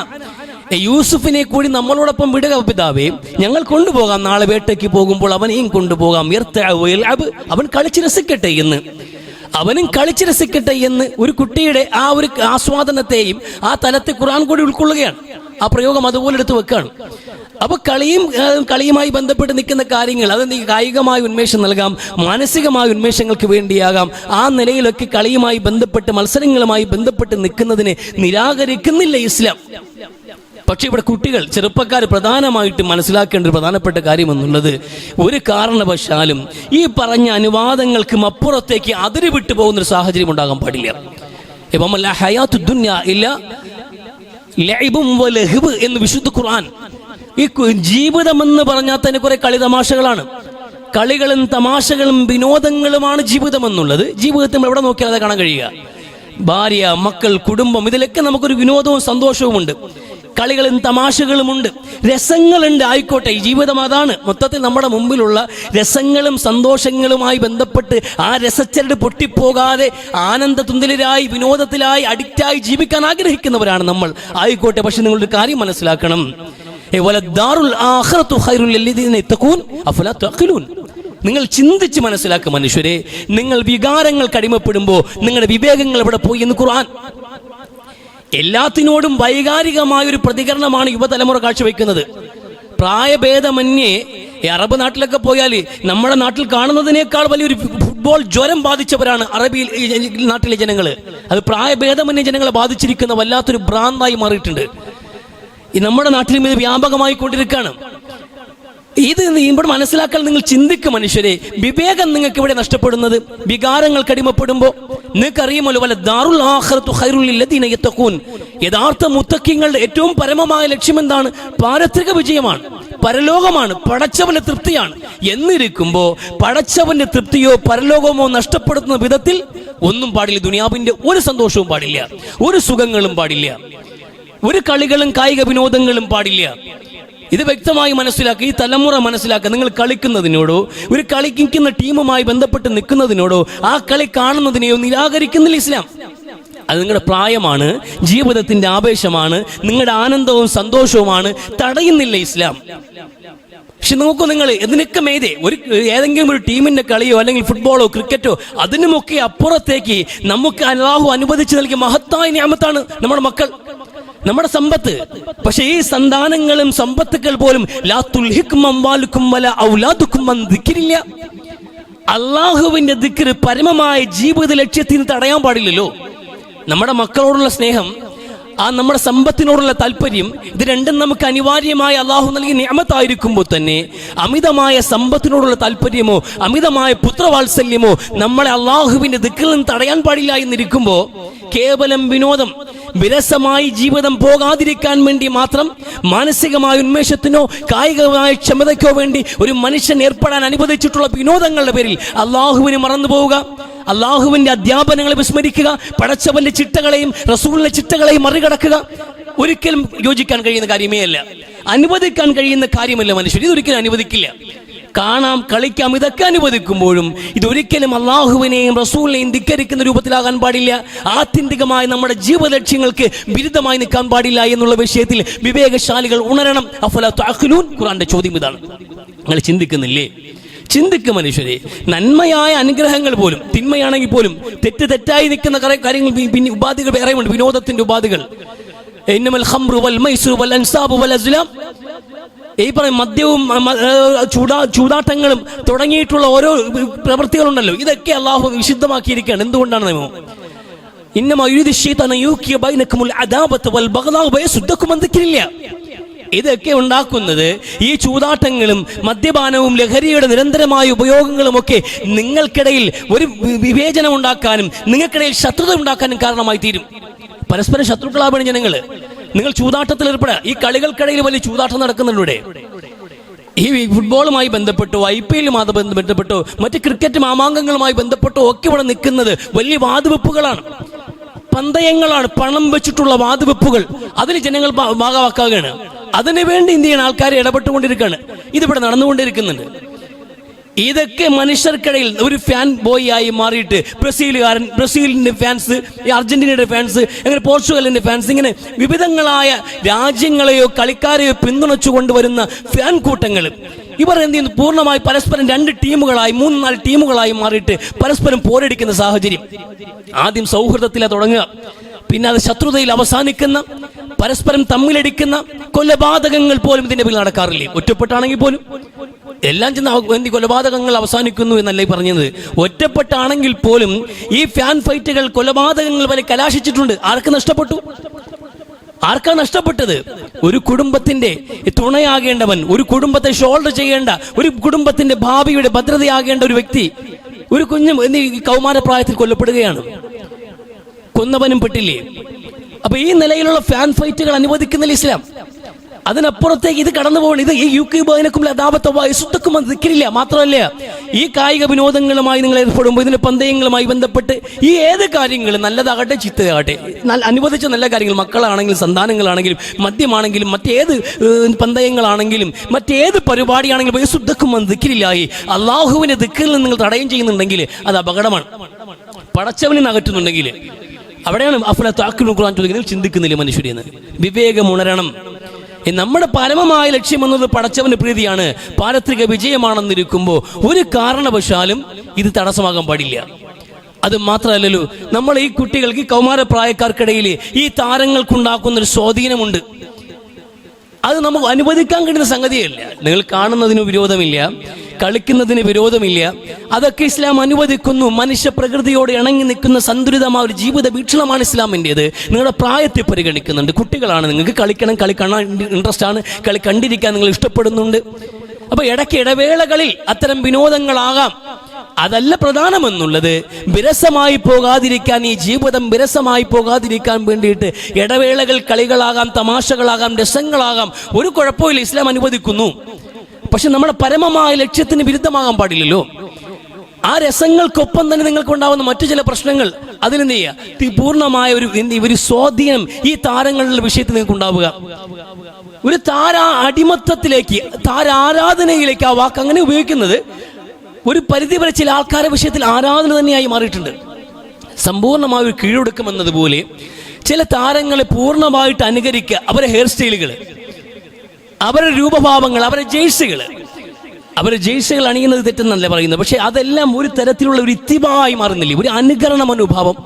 യൂസുഫിനെ കൂടി നമ്മളോടൊപ്പം വിടുക പിതാവേ, ഞങ്ങൾ കൊണ്ടുപോകാം, നാളെ വേട്ടയ്ക്ക് പോകുമ്പോൾ അവനെയും കൊണ്ടുപോകാം, അവൻ കളിച്ച് രസിക്കട്ടെ എന്ന്, അവനും കളിച്ച് രസിക്കട്ടെ എന്ന് ഒരു കുട്ടിയുടെ ആ ഒരു ആസ്വാദനത്തെയും ആ തലത്തെ ഖുർആൻ കൂടി ഉൾക്കൊള്ളുകയാണ്. ആ പ്രയോഗം അതുപോലെ എടുത്തു വെക്കാണ്. അപ്പോൾ കളിയുമായി ബന്ധപ്പെട്ട് നിൽക്കുന്ന കാര്യങ്ങൾ അത് കായികമായ ഉന്മേഷം നൽകാം, മാനസികമായ ഉന്മേഷങ്ങൾക്ക് വേണ്ടിയാകാം. ആ നിലയിലൊക്കെ കളിയുമായി ബന്ധപ്പെട്ട് മത്സരങ്ങളുമായി ബന്ധപ്പെട്ട് നിൽക്കുന്നതിനെ നിരാകരിക്കുന്നില്ല ഇസ്ലാം. പക്ഷേ ഇവിടെ കുട്ടികൾ, ചെറുപ്പക്കാർ പ്രധാനമായിട്ട് മനസ്സിലാക്കേണ്ട ഒരു പ്രധാനപ്പെട്ട കാര്യം എന്നുള്ളത്, ഒരു കാരണവശാലും ഈ പറഞ്ഞ അനുവാദങ്ങൾക്കും അപ്പുറത്തേക്ക് അതിര് വിട്ടു പോകുന്നൊരു സാഹചര്യം ഉണ്ടാകാൻ പാടില്ല. എന്ന് വിശുദ്ധ ഖുർആൻ. ഈ ജീവിതമെന്ന് പറഞ്ഞാൽ തന്നെ കുറെ കളി തമാശകളാണ്. കളികളും തമാശകളും വിനോദങ്ങളുമാണ് ജീവിതമെന്നുള്ളത്. ജീവിതത്തിൽ നമ്മൾ എവിടെ നോക്കിയാൽ അത് കാണാൻ കഴിയുക. ഭാര്യ, മക്കൾ, കുടുംബം, ഇതിലൊക്കെ നമുക്കൊരു വിനോദവും സന്തോഷവും ഉണ്ട്. കളികളും തമാശകളുമുണ്ട്, രസങ്ങളുണ്ട്. ആയിക്കോട്ടെ, ഈ ജീവിതം അതാണ്. മൊത്തത്തിൽ നമ്മുടെ മുമ്പിലുള്ള രസങ്ങളും സന്തോഷങ്ങളുമായി ബന്ധപ്പെട്ട് ആ രസച്ചരട് പൊട്ടിപ്പോകാതെ ആനന്ദതുന്തലിലായി വിനോദത്തിലായി അഡിക്റ്റായി ജീവിക്കാൻ ആഗ്രഹിക്കുന്നവരാണ് നമ്മൾ. ആയിക്കോട്ടെ, പക്ഷെ നിങ്ങളൊരു കാര്യം മനസ്സിലാക്കണം, നിങ്ങൾ ചിന്തിച്ച് മനസ്സിലാക്കുക മനുഷ്യരെ. നിങ്ങൾ വികാരങ്ങൾക്ക് അടിമപ്പെടുമ്പോൾ നിങ്ങളുടെ വിവേകങ്ങൾ എവിടെ പോയി എന്ന് ഖുർആൻ. എല്ലാത്തിനോടും വൈകാരികമായൊരു പ്രതികരണമാണ് യുവതലമുറ കാഴ്ചവെക്കുന്നത്. പ്രായഭേദമന്യേ അറബ് നാട്ടിലൊക്കെ പോയാൽ നമ്മുടെ നാട്ടിൽ കാണുന്നതിനേക്കാൾ വലിയൊരു ഫുട്ബോൾ ജ്വരം ബാധിച്ചവരാണ് അറബി നാട്ടിലെ ജനങ്ങൾ. അത് പ്രായഭേദമന്യേ ജനങ്ങളെ ബാധിച്ചിരിക്കുന്ന വല്ലാത്തൊരു ഭ്രാന്തായി മാറിയിട്ടുണ്ട്. ഈ നമ്മുടെ നാട്ടിലും ഇത് വ്യാപകമായി കൊണ്ടിരിക്കുകയാണ്. ഇത് ഇവിടെ മനസ്സിലാക്കാൻ നിങ്ങൾ ചിന്തിക്കും മനുഷ്യരെ. വിവേകം നിങ്ങൾക്ക് ഇവിടെ നഷ്ടപ്പെടുന്നത് വികാരങ്ങൾക്ക് അടിമപ്പെടുമ്പോൾ. നിങ്ങൾക്കറിയുമല്ലോ, വല ദാറുൽ ആഖിറത്തു ഖൈറുൽ ലല്ലദീന യത്തഖൂൻ. യഥാർത്ഥ മുത്തഖീങ്ങളുടെ ഏറ്റവും പരമമായ ലക്ഷ്യം എന്താണ്? പാരത്രിക വിജയമാണ്, പരലോകമാണ്, പടച്ചവന്റെ തൃപ്തിയാണ്. എന്നിരിക്കുമ്പോൾ പടച്ചവന്റെ തൃപ്തിയോ പരലോകമോ നഷ്ടപ്പെടുത്തുന്ന വിധത്തിൽ ഒന്നും പാടില്ല. ദുനിയാവിന്റെ ഒരു സന്തോഷവും പാടില്ല, ഒരു സുഖങ്ങളും പാടില്ല, ഒരു കളികളും കായിക വിനോദങ്ങളും പാടില്ല. ഇത് വ്യക്തമായി മനസ്സിലാക്കുക. ഈ തലമുറ മനസ്സിലാക്കുക. നിങ്ങൾ കളിക്കുന്നതിനോടോ ഒരു കളിക്കുന്ന ടീമുമായി ബന്ധപ്പെട്ട് നിൽക്കുന്നതിനോടോ ആ കളി കാണുന്നതിനെയോ നിരാകരിക്കുന്നില്ല ഇസ്ലാം. അത് നിങ്ങളുടെ പ്രായമാണ്, ജീവിതത്തിന്റെ ആവേശമാണ്, നിങ്ങളുടെ ആനന്ദവും സന്തോഷവുമാണ്, തടയുന്നില്ല ഇസ്ലാം. പക്ഷെ നോക്കൂ, നിങ്ങൾ ഇതിനൊക്കെ മേതെ ഏതെങ്കിലും ഒരു ടീമിന്റെ കളിയോ അല്ലെങ്കിൽ ഫുട്ബോളോ ക്രിക്കറ്റോ അതിനുമൊക്കെ അപ്പുറത്തേക്ക് നമുക്ക് അല്ലാഹു അനുവദിച്ചു നൽകിയ മഹത്തായ നിഅമത്താണ് നമ്മുടെ മക്കൾ, നമ്മുടെ സമ്പത്ത്. പക്ഷെ ഈ സന്താനങ്ങളും സമ്പത്തുക്കൾ പോലും ലാ തുൽഹിക്കും അംവാലുക്കും വല ഔലാദുക്കും അൻ ദിക്രില്ല. അല്ലാഹുവിന്റെ ദിക്ർ പരമമായ ജീവിത ലക്ഷ്യത്തിന് തടയാൻ പാടില്ലല്ലോ. നമ്മുടെ മക്കളോടുള്ള സ്നേഹം, ആ നമ്മുടെ സമ്പത്തിനോടുള്ള താല്പര്യം, ഇത് രണ്ടും നമുക്ക് അനിവാര്യമായ അള്ളാഹു നൽകിയ നിഅമത്തായിരിക്കുമ്പോൾ തന്നെ അമിതമായ സമ്പത്തിനോടുള്ള താല്പര്യമോ അമിതമായ പുത്രവാത്സല്യമോ നമ്മളെ അള്ളാഹുവിന്റെ ദിക്റിൽ നിന്ന് തടയാൻ പാടില്ല എന്നിരിക്കുമ്പോൾ കേവലം വിനോദം, വിരസമായി ജീവിതം പോകാതിരിക്കാൻ വേണ്ടി മാത്രം മാനസികമായ ഉന്മേഷത്തിനോ കായികമായ ക്ഷമതയ്ക്കോ വേണ്ടി ഒരു മനുഷ്യൻ ഏർപ്പെടാൻ അനുവദിച്ചിട്ടുള്ള വിനോദങ്ങളുടെ പേരിൽ അള്ളാഹുവിനെ മറന്നു പോവുക, അള്ളാഹുവിന്റെ അധ്യാപനങ്ങളെ വിസ്മരിക്കുക, പടച്ചവന്റെ ചിട്ടകളെയും റസൂലിന്റെ ചിട്ടകളെയും മറികടക്കുക, ഒരിക്കലും യോജിക്കാൻ കഴിയുന്ന കാര്യമേ അല്ല, അനുവദിക്കാൻ കഴിയുന്ന കാര്യമല്ല മനുഷ്യർ. ഇതൊരിക്കലും അനുവദിക്കില്ല. കാണാം, കളിക്കാം, ഇതൊക്കെ അനുവദിക്കുമ്പോഴും ഇതൊരിക്കലും അള്ളാഹുവിനെയും റസൂലിനെയും ധിക്കരിക്കുന്ന രൂപത്തിലാകാൻ പാടില്ല. ആത്യന്തികമായി നമ്മുടെ ജീവിത ലക്ഷ്യങ്ങൾക്ക് വിരുദ്ധമായി നിൽക്കാൻ പാടില്ല എന്നുള്ള വിഷയത്തിൽ വിവേകശാലികൾ ഉണരണം. അഫലാ തഅഖിലൂൻ, ഖുർആന്റെ ചോദ്യം ഇതാണ്. നിങ്ങൾ ചിന്തിക്കുന്നില്ലേ? ചിന്തിക്കുക മനുഷ്യരെ. നന്മയായ അനുഗ്രഹങ്ങൾ പോലും, തിന്മയാണെങ്കിൽ പോലും തെറ്റായി നിൽക്കുന്ന കാര്യങ്ങൾ, പിന്നെ ഉപാധികൾ വേറെയുണ്ട്, വിനോദത്തിന്റെ ഉപാധികൾ. ഇന്നമൽ ഖംറു വൽ മൈസിറു വൽ അൻസാബു വൽ അസ്ലാം, ഈ പറയും മദ്യവും ചൂതാട്ടങ്ങളും തുടങ്ങിയിട്ടുള്ള ഓരോ പ്രവൃത്തികളുണ്ടല്ലോ, ഇതൊക്കെ അള്ളാഹു വിശുദ്ധമാക്കിയിരിക്കുകയാണ്. എന്തുകൊണ്ടാണ് നിയമം? ഇതൊക്കെ ഉണ്ടാക്കുന്നത് ഈ ചൂതാട്ടങ്ങളും മദ്യപാനവും ലഹരിയുടെ നിരന്തരമായ ഉപയോഗങ്ങളും ഒക്കെ നിങ്ങൾക്കിടയിൽ ഒരു വിവേചനം ഉണ്ടാക്കാനും നിങ്ങൾക്കിടയിൽ ശത്രുത ഉണ്ടാക്കാനും കാരണമായി തീരും. പരസ്പരം ശത്രുക്കളാവാണ് ജനങ്ങൾ. നിങ്ങൾ ചൂതാട്ടത്തിൽ ഏർപ്പെടുക. ഈ കളികൾക്കിടയിൽ വലിയ ചൂതാട്ടം നടക്കുന്നുണ്ട്. ഈ ഫുട്ബോളുമായി ബന്ധപ്പെട്ടോ IPL ബന്ധപ്പെട്ടോ മറ്റ് ക്രിക്കറ്റ് മാമാങ്കങ്ങളുമായി ബന്ധപ്പെട്ടോ ഒക്കെ ഇവിടെ നിൽക്കുന്നത് വലിയ വാതുവെപ്പുകളാണ്, പന്തയങ്ങളാണ്, പണം വെച്ചിട്ടുള്ള വാതുവെപ്പുകൾ. അതിൽ ജനങ്ങൾ ഭാഗമാക്കുകയാണ്. അതിനുവേണ്ടി എന്ത് ചെയ്യണം? ആൾക്കാരെ ഇടപെട്ടുകൊണ്ടിരിക്കുകയാണ്. ഇതിവിടെ നടന്നുകൊണ്ടിരിക്കുന്നുണ്ട്. ഇതൊക്കെ മനുഷ്യർക്കിടയിൽ ഒരു ഫാൻ ബോയ് ആയി മാറിയിട്ട് ബ്രസീലിന്റെ ഫാൻസ്, അർജന്റീനയുടെ ഫാൻസ്, അങ്ങനെ പോർച്ചുഗലിന്റെ ഫാൻസ്, ഇങ്ങനെ വിവിധങ്ങളായ രാജ്യങ്ങളെയോ കളിക്കാരെയോ പിന്തുണച്ചു കൊണ്ടുവരുന്ന ഫാൻ കൂട്ടങ്ങൾ ഇവർ എന്ത് ചെയ്യുന്നു? പൂർണ്ണമായി പരസ്പരം 2 ടീമുകളായി 3-4 ടീമുകളായി മാറിയിട്ട് പരസ്പരം പോരടിക്കുന്ന സാഹചര്യം. ആദ്യം സൗഹൃദത്തിലാണ് തുടങ്ങുക, പിന്നെ അത് ശത്രുതയിൽ അവസാനിക്കുന്ന, പരസ്പരം തമ്മിലടിക്കുന്ന കൊലപാതകങ്ങൾ പോലും ഇതിന്റെ പിന്നിൽ നടക്കാറില്ലേ? ഒറ്റപ്പെട്ടാണെങ്കിൽ പോലും എല്ലാം ചെന്ന് കൊലപാതകങ്ങൾ അവസാനിക്കുന്നു എന്നല്ല ഈ പറഞ്ഞത്. ഒറ്റപ്പെട്ടാണെങ്കിൽ പോലും ഈ ഫാൻ ഫൈറ്റുകൾ, കൊലപാതകങ്ങൾ വരെ കലാശിച്ചിട്ടുണ്ട്. ആർക്ക് നഷ്ടപ്പെട്ടു? ആർക്കാണ് നഷ്ടപ്പെട്ടത്? ഒരു കുടുംബത്തിന്റെ തുണയാകേണ്ടവൻ, ഒരു കുടുംബത്തെ ഷോൾഡർ ചെയ്യേണ്ട, ഒരു കുടുംബത്തിന്റെ ഭാവിയുടെ ഭദ്രതയാകേണ്ട ഒരു വ്യക്തി ഒരു കുഞ്ഞു കൗമാരപ്രായത്തിൽ കൊല്ലപ്പെടുകയാണ്. കൊന്നവനും പെട്ടില്ലേ? അപ്പൊ ഈ നിലയിലുള്ള ഫാൻ ഫൈറ്റുകൾ അനുവദിക്കുന്നില്ല ഇസ്ലാം. അതിനപ്പുറത്തേക്ക് ഇത് കടന്നു പോകണം. ഇത് ഈ യുക്കില്ല. മാത്രമല്ല, ഈ കായിക വിനോദങ്ങളുമായി നിങ്ങൾ ഏർപ്പെടുമ്പോൾ, ഇതിന്റെ പന്തയങ്ങളുമായി ബന്ധപ്പെട്ട് ഈ ഏത് കാര്യങ്ങളും, നല്ലതാകട്ടെ ചീത്തയാകട്ടെ, അനുവദിച്ച നല്ല കാര്യങ്ങൾ, മക്കളാണെങ്കിലും സന്താനങ്ങളാണെങ്കിലും മദ്യമാണെങ്കിലും മറ്റേത് പന്തയങ്ങളാണെങ്കിലും മറ്റേത് പരിപാടിയാണെങ്കിലും സുദ്ധക്കും ദിക്രില്ലായി അള്ളാഹുവിന്റെ ദിക്റിൽ നിങ്ങൾ തടയം ചെയ്യുന്നുണ്ടെങ്കിൽ അത് അപകടമാണ്. പടച്ചവനെ അകറ്റുന്നുണ്ടെങ്കിൽ അവിടെയാണ് അഫ്ലാ തഅഖിലൂൻ ഖുർആൻ ചോദിക്കുന്നത്. ചിന്തിക്കുന്നില്ല മനുഷ്യരെന്ന്. വിവേകം ഉണരണം. നമ്മുടെ പരമമായ ലക്ഷ്യം എന്നത് പടച്ചവന് പ്രീതിയാണ്, പാരത്രിക വിജയമാണെന്നിരിക്കുമ്പോൾ ഒരു കാരണവശാലും ഇത് തടസ്സമാകാൻ പാടില്ല. അത് മാത്രമല്ലല്ലോ, നമ്മൾ ഈ കുട്ടികൾക്ക്, ഈ കൗമാരപ്രായക്കാർക്കിടയിൽ ഈ താരങ്ങൾക്കുണ്ടാക്കുന്നൊരു സ്വാധീനമുണ്ട്. അത് നമുക്ക് അനുവദിക്കാൻ കഴിയുന്ന സംഗതിയല്ല. നിങ്ങൾ കാണുന്നതിന് വിരോധമില്ല, കളിക്കുന്നതിന് വിരോധമില്ല. അതൊക്കെ ഇസ്ലാം അനുവദിക്കുന്നു. മനുഷ്യ പ്രകൃതിയോട് ഇണങ്ങി നിൽക്കുന്ന സന്തുലിതമായ ഒരു ജീവിത വീക്ഷണമാണ് ഇസ്ലാമിൻ്റെത്. നിങ്ങളുടെ പ്രായത്തെ പരിഗണിക്കുന്നുണ്ട്. കുട്ടികളാണ്, നിങ്ങൾക്ക് കളിക്കണം, കളി കാണാൻ ഇൻട്രസ്റ്റ് ആണ്, കളി കണ്ടിരിക്കാൻ നിങ്ങൾ ഇഷ്ടപ്പെടുന്നുണ്ട്. അപ്പൊ ഇടയ്ക്ക് ഇടവേളകളിൽ അത്തരം വിനോദങ്ങളാകാം. അതല്ല പ്രധാനമെന്നുള്ളത്. വിരസമായി പോകാതിരിക്കാൻ, ഈ ജീവിതം വിരസമായി പോകാതിരിക്കാൻ വേണ്ടിയിട്ട് ഇടവേളകൾ കളികളാകാം, തമാശകളാകാം, രസങ്ങളാകാം, ഒരു കുഴപ്പമില്ല, ഇസ്ലാം അനുവദിക്കുന്നു. പക്ഷെ നമ്മുടെ പരമമായ ലക്ഷ്യത്തിന് വിരുദ്ധമാകാൻ പാടില്ലല്ലോ. ആ രസങ്ങൾക്കൊപ്പം തന്നെ നിങ്ങൾക്കുണ്ടാവുന്ന മറ്റു ചില പ്രശ്നങ്ങൾ, അതിനെന്ത് ചെയ്യുക? പൂർണ്ണമായ ഒരു സ്വാധീനം ഈ താരങ്ങളുടെ വിഷയത്തിൽ നിങ്ങൾക്ക് ഉണ്ടാവുക. ഒരു അടിമത്തത്തിലേക്ക്, താരാരാധനയിലേക്ക്, ആ വാക്ക് അങ്ങനെ ഉപയോഗിക്കുന്നത് ഒരു പരിധി വരെ ചില ആൾക്കാരുടെ വിഷയത്തിൽ ആരാധന തന്നെയായി മാറിയിട്ടുണ്ട്. സമ്പൂർണ്ണമായ ഒരു കീഴൊടുക്കം എന്നതുപോലെ ചില താരങ്ങളെ പൂർണ്ണമായിട്ട് അനുകരിക്കുക. അവരുടെ ഹെയർ സ്റ്റൈലുകൾ, അവരുടെ രൂപഭാവങ്ങൾ, അവരുടെ ജേഴ്സികൾ അണിയുന്നത് തെറ്റെന്നല്ല പറയുന്നത്. പക്ഷെ അതെല്ലാം ഒരു തരത്തിലുള്ള ഒരു ഇത്തിബായി മാറുന്നില്ലേ? ഒരു അനുകരണ മനോഭാവം,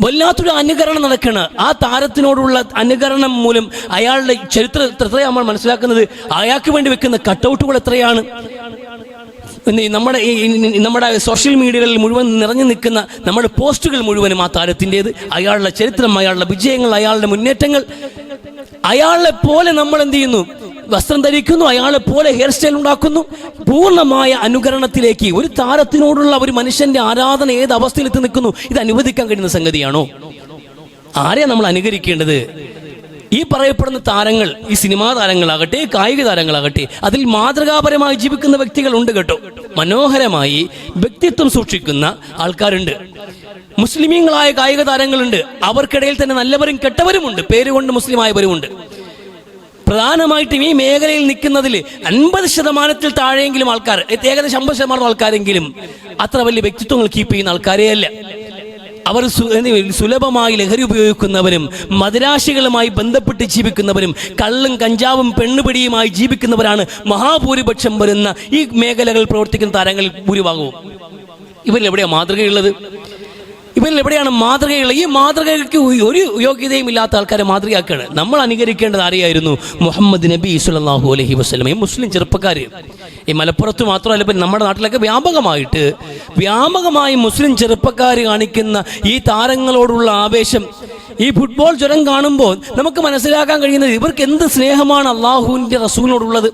വല്ലാത്തൊരു അനുകരണം നടക്കണ. ആ താരത്തിനോടുള്ള അനുകരണം മൂലം അയാളുടെ ചരിത്രം എത്രയാണ് നമ്മൾ മനസ്സിലാക്കുന്നത്. അയാൾക്ക് വേണ്ടി വെക്കുന്ന കട്ടൗട്ടുകൾ എത്രയാണ്. നമ്മുടെ സോഷ്യൽ മീഡിയകളിൽ മുഴുവൻ നിറഞ്ഞു നിൽക്കുന്ന നമ്മുടെ പോസ്റ്റുകൾ മുഴുവനും ആ താരത്തിൻ്റെത്, അയാളുടെ ചരിത്രം, അയാളുടെ വിജയങ്ങൾ, അയാളുടെ മുന്നേറ്റങ്ങൾ. അയാളെ പോലെ നമ്മൾ എന്ത് ചെയ്യുന്നു? വസ്ത്രം ധരിക്കുന്നു, അയാളെ പോലെ ഹെയർ സ്റ്റൈൽ ഉണ്ടാക്കുന്നു. പൂർണ്ണമായ അനുകരണത്തിലേക്ക് ഒരു താരത്തിനോടുള്ള ഒരു മനുഷ്യന്റെ ആരാധന ഏത് അവസ്ഥയിലെത്തി നിൽക്കുന്നു? ഇത് അനുവദിക്കാൻ കഴിയുന്ന സംഗതിയാണോ? ആരെയാണ് നമ്മൾ അനുകരിക്കേണ്ടത്? ഈ പറയപ്പെടുന്ന താരങ്ങൾ, ഈ സിനിമാ താരങ്ങളാകട്ടെ, കായിക താരങ്ങളാകട്ടെ, അതിൽ മാതൃകാപരമായി ജീവിക്കുന്ന വ്യക്തികൾ ഉണ്ട് കേട്ടോ. മനോഹരമായി വ്യക്തിത്വം സൂക്ഷിക്കുന്ന ആൾക്കാരുണ്ട്. മുസ്ലിമീങ്ങളായ കായിക താരങ്ങളുണ്ട്, അവർക്കിടയിൽ തന്നെ നല്ലവരും കെട്ടവരുമുണ്ട്, പേരുകൊണ്ട് മുസ്ലിമായവരുമുണ്ട്. പ്രധാനമായിട്ടും ഈ മേഖലയിൽ നിൽക്കുന്നതിൽ 50% താഴെയെങ്കിലും ആൾക്കാർ, ഏകദേശം 50% ആൾക്കാരെങ്കിലും അത്ര വലിയ വ്യക്തിത്വങ്ങൾ കീപ്പ് ചെയ്യുന്ന ആൾക്കാരേ അല്ല. അവർ സുലഭമായി ലഹരി ഉപയോഗിക്കുന്നവരും മദിരാശികളുമായി ബന്ധപ്പെട്ട് ജീവിക്കുന്നവരും കള്ളും കഞ്ചാവും പെണ്ണുപിടിയുമായി ജീവിക്കുന്നവരാണ് മഹാഭൂരിപക്ഷം വരുന്ന ഈ മേഖലകളിൽ പ്രവർത്തിക്കുന്ന താരങ്ങളിൽ ഭൂരിഭാഗവും. ഇവരിൽ എവിടെയാണ് മാതൃകയുള്ളത്? ഇവരിൽ എവിടെയാണ് മാതൃകയുള്ളത്? ഈ മാതൃകയ്ക്ക് ഒരു യോഗ്യതയും ഇല്ലാത്ത ആൾക്കാരെ മാതൃകയാക്കുകയാണ്. നമ്മൾ അനുകരിക്കേണ്ടത് ആരെയായിരുന്നു? മുഹമ്മദ് നബി സ്വല്ലല്ലാഹു അലൈഹി വസല്ലം. ഈ മുസ്ലിം ചെറുപ്പക്കാർ ഈ മലപ്പുറത്ത് മാത്രമല്ല, ഇപ്പം നമ്മുടെ നാട്ടിലൊക്കെ വ്യാപകമായി മുസ്ലിം ചെറുപ്പക്കാർ കാണിക്കുന്ന ഈ താരങ്ങളോടുള്ള ആവേശം, ഈ ഫുട്ബോൾ ജ്വരം കാണുമ്പോൾ നമുക്ക് മനസ്സിലാക്കാൻ കഴിയുന്നത് ഇവർക്ക് എന്ത് സ്നേഹമാണ് അള്ളാഹുവിൻ്റെ റസൂലിനോടുള്ളത്,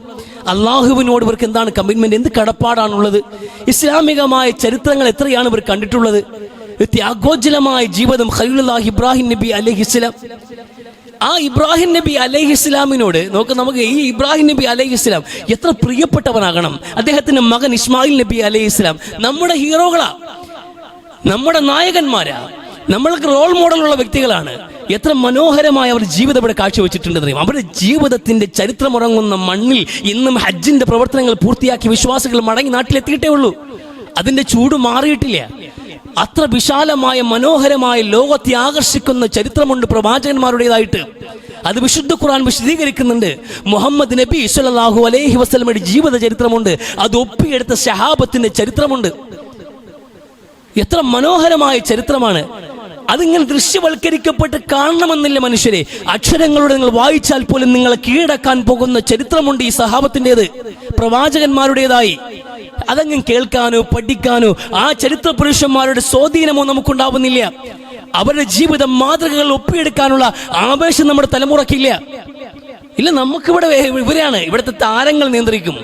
അള്ളാഹുവിനോട് ഇവർക്ക് എന്താണ് കമ്മിറ്റ്മെന്റ്, എന്ത് കടപ്പാടാണുള്ളത്. ഇസ്ലാമികമായ ചരിത്രങ്ങൾ എത്രയാണ് ഇവർ കണ്ടിട്ടുള്ളത്. ത്യാഗോജ്ജലമായ ജീവിതം ഖലീലുല്ലാഹി ഇബ്രാഹിം നബി അലൈഹിസ്സലാം. ആ ഇബ്രാഹിം നബി അലൈഹിസ്സലാമിനോട് നമുക്ക് ഈ ഇബ്രാഹിം നബി അലൈഹിസ്സലാം എത്ര പ്രിയപ്പെട്ടവനാകണം. അദ്ദേഹത്തിന്റെ മകൻ ഇസ്മായിൽ നബി അലൈഹിസ്സലാം നമ്മുടെ ഹീറോകളാ, നമ്മുടെ നായകന്മാരാ, നമ്മൾക്ക് റോൾ മോഡലുള്ള വ്യക്തികളാണ്. എത്ര മനോഹരമായ അവർ ജീവിതം ഇവിടെ കാഴ്ചവെച്ചിട്ടുണ്ടെന്നറിയാം. അവരുടെ ജീവിതത്തിന്റെ ചരിത്രമുറങ്ങുന്ന മണ്ണിൽ ഇന്നും ഹജ്ജിന്റെ പ്രവർത്തനങ്ങൾ പൂർത്തിയാക്കി വിശ്വാസികൾ മടങ്ങി നാട്ടിലെത്തിയിട്ടേ ഉള്ളൂ. അതിന്റെ ചൂട് മാറിയിട്ടില്ല. അത്ര വിശാലമായ മനോഹരമായ ലോകത്തെ ആകർഷിക്കുന്ന ചരിത്രമുണ്ട് പ്രവാചകന്മാരുടേതായിട്ട്. അത് വിശുദ്ധ ഖുർആൻ വിശദീകരിക്കുന്നുണ്ട്. മുഹമ്മദ് നബി സ്വല്ലല്ലാഹു അലൈഹി വസല്ലമയുടെ ജീവിത ചരിത്രമുണ്ട്. അത് ഒപ്പിയെടുത്ത സഹാബത്തിന്റെ ചരിത്രമുണ്ട്. എത്ര മനോഹരമായ ചരിത്രമാണ്. അതിങ്ങനെ ദൃശ്യവൽക്കരിക്കപ്പെട്ട് കാണണമെന്നില്ല മനുഷ്യരെ. അക്ഷരങ്ങളോട് നിങ്ങൾ വായിച്ചാൽ പോലും നിങ്ങളെ കീഴടക്കാൻ പോകുന്ന ചരിത്രമുണ്ട് ഈ സഹാബത്തിൻ്റെത്, പ്രവാചകന്മാരുടേതായി. അതങ്ങനെ കേൾക്കാനോ പഠിക്കാനോ ആ ചരിത്ര പുരുഷന്മാരുടെ സ്വാധീനമോ നമുക്കുണ്ടാവുന്നില്ല. അവരുടെ ജീവിത മാതൃകകൾ ഒപ്പിയെടുക്കാനുള്ള ആവേശം നമ്മുടെ തലമുറക്കില്ല. ഇല്ല, നമുക്കിവിടെ ഇവരാണ് ഇവിടുത്തെ താരങ്ങൾ നിയന്ത്രിക്കും.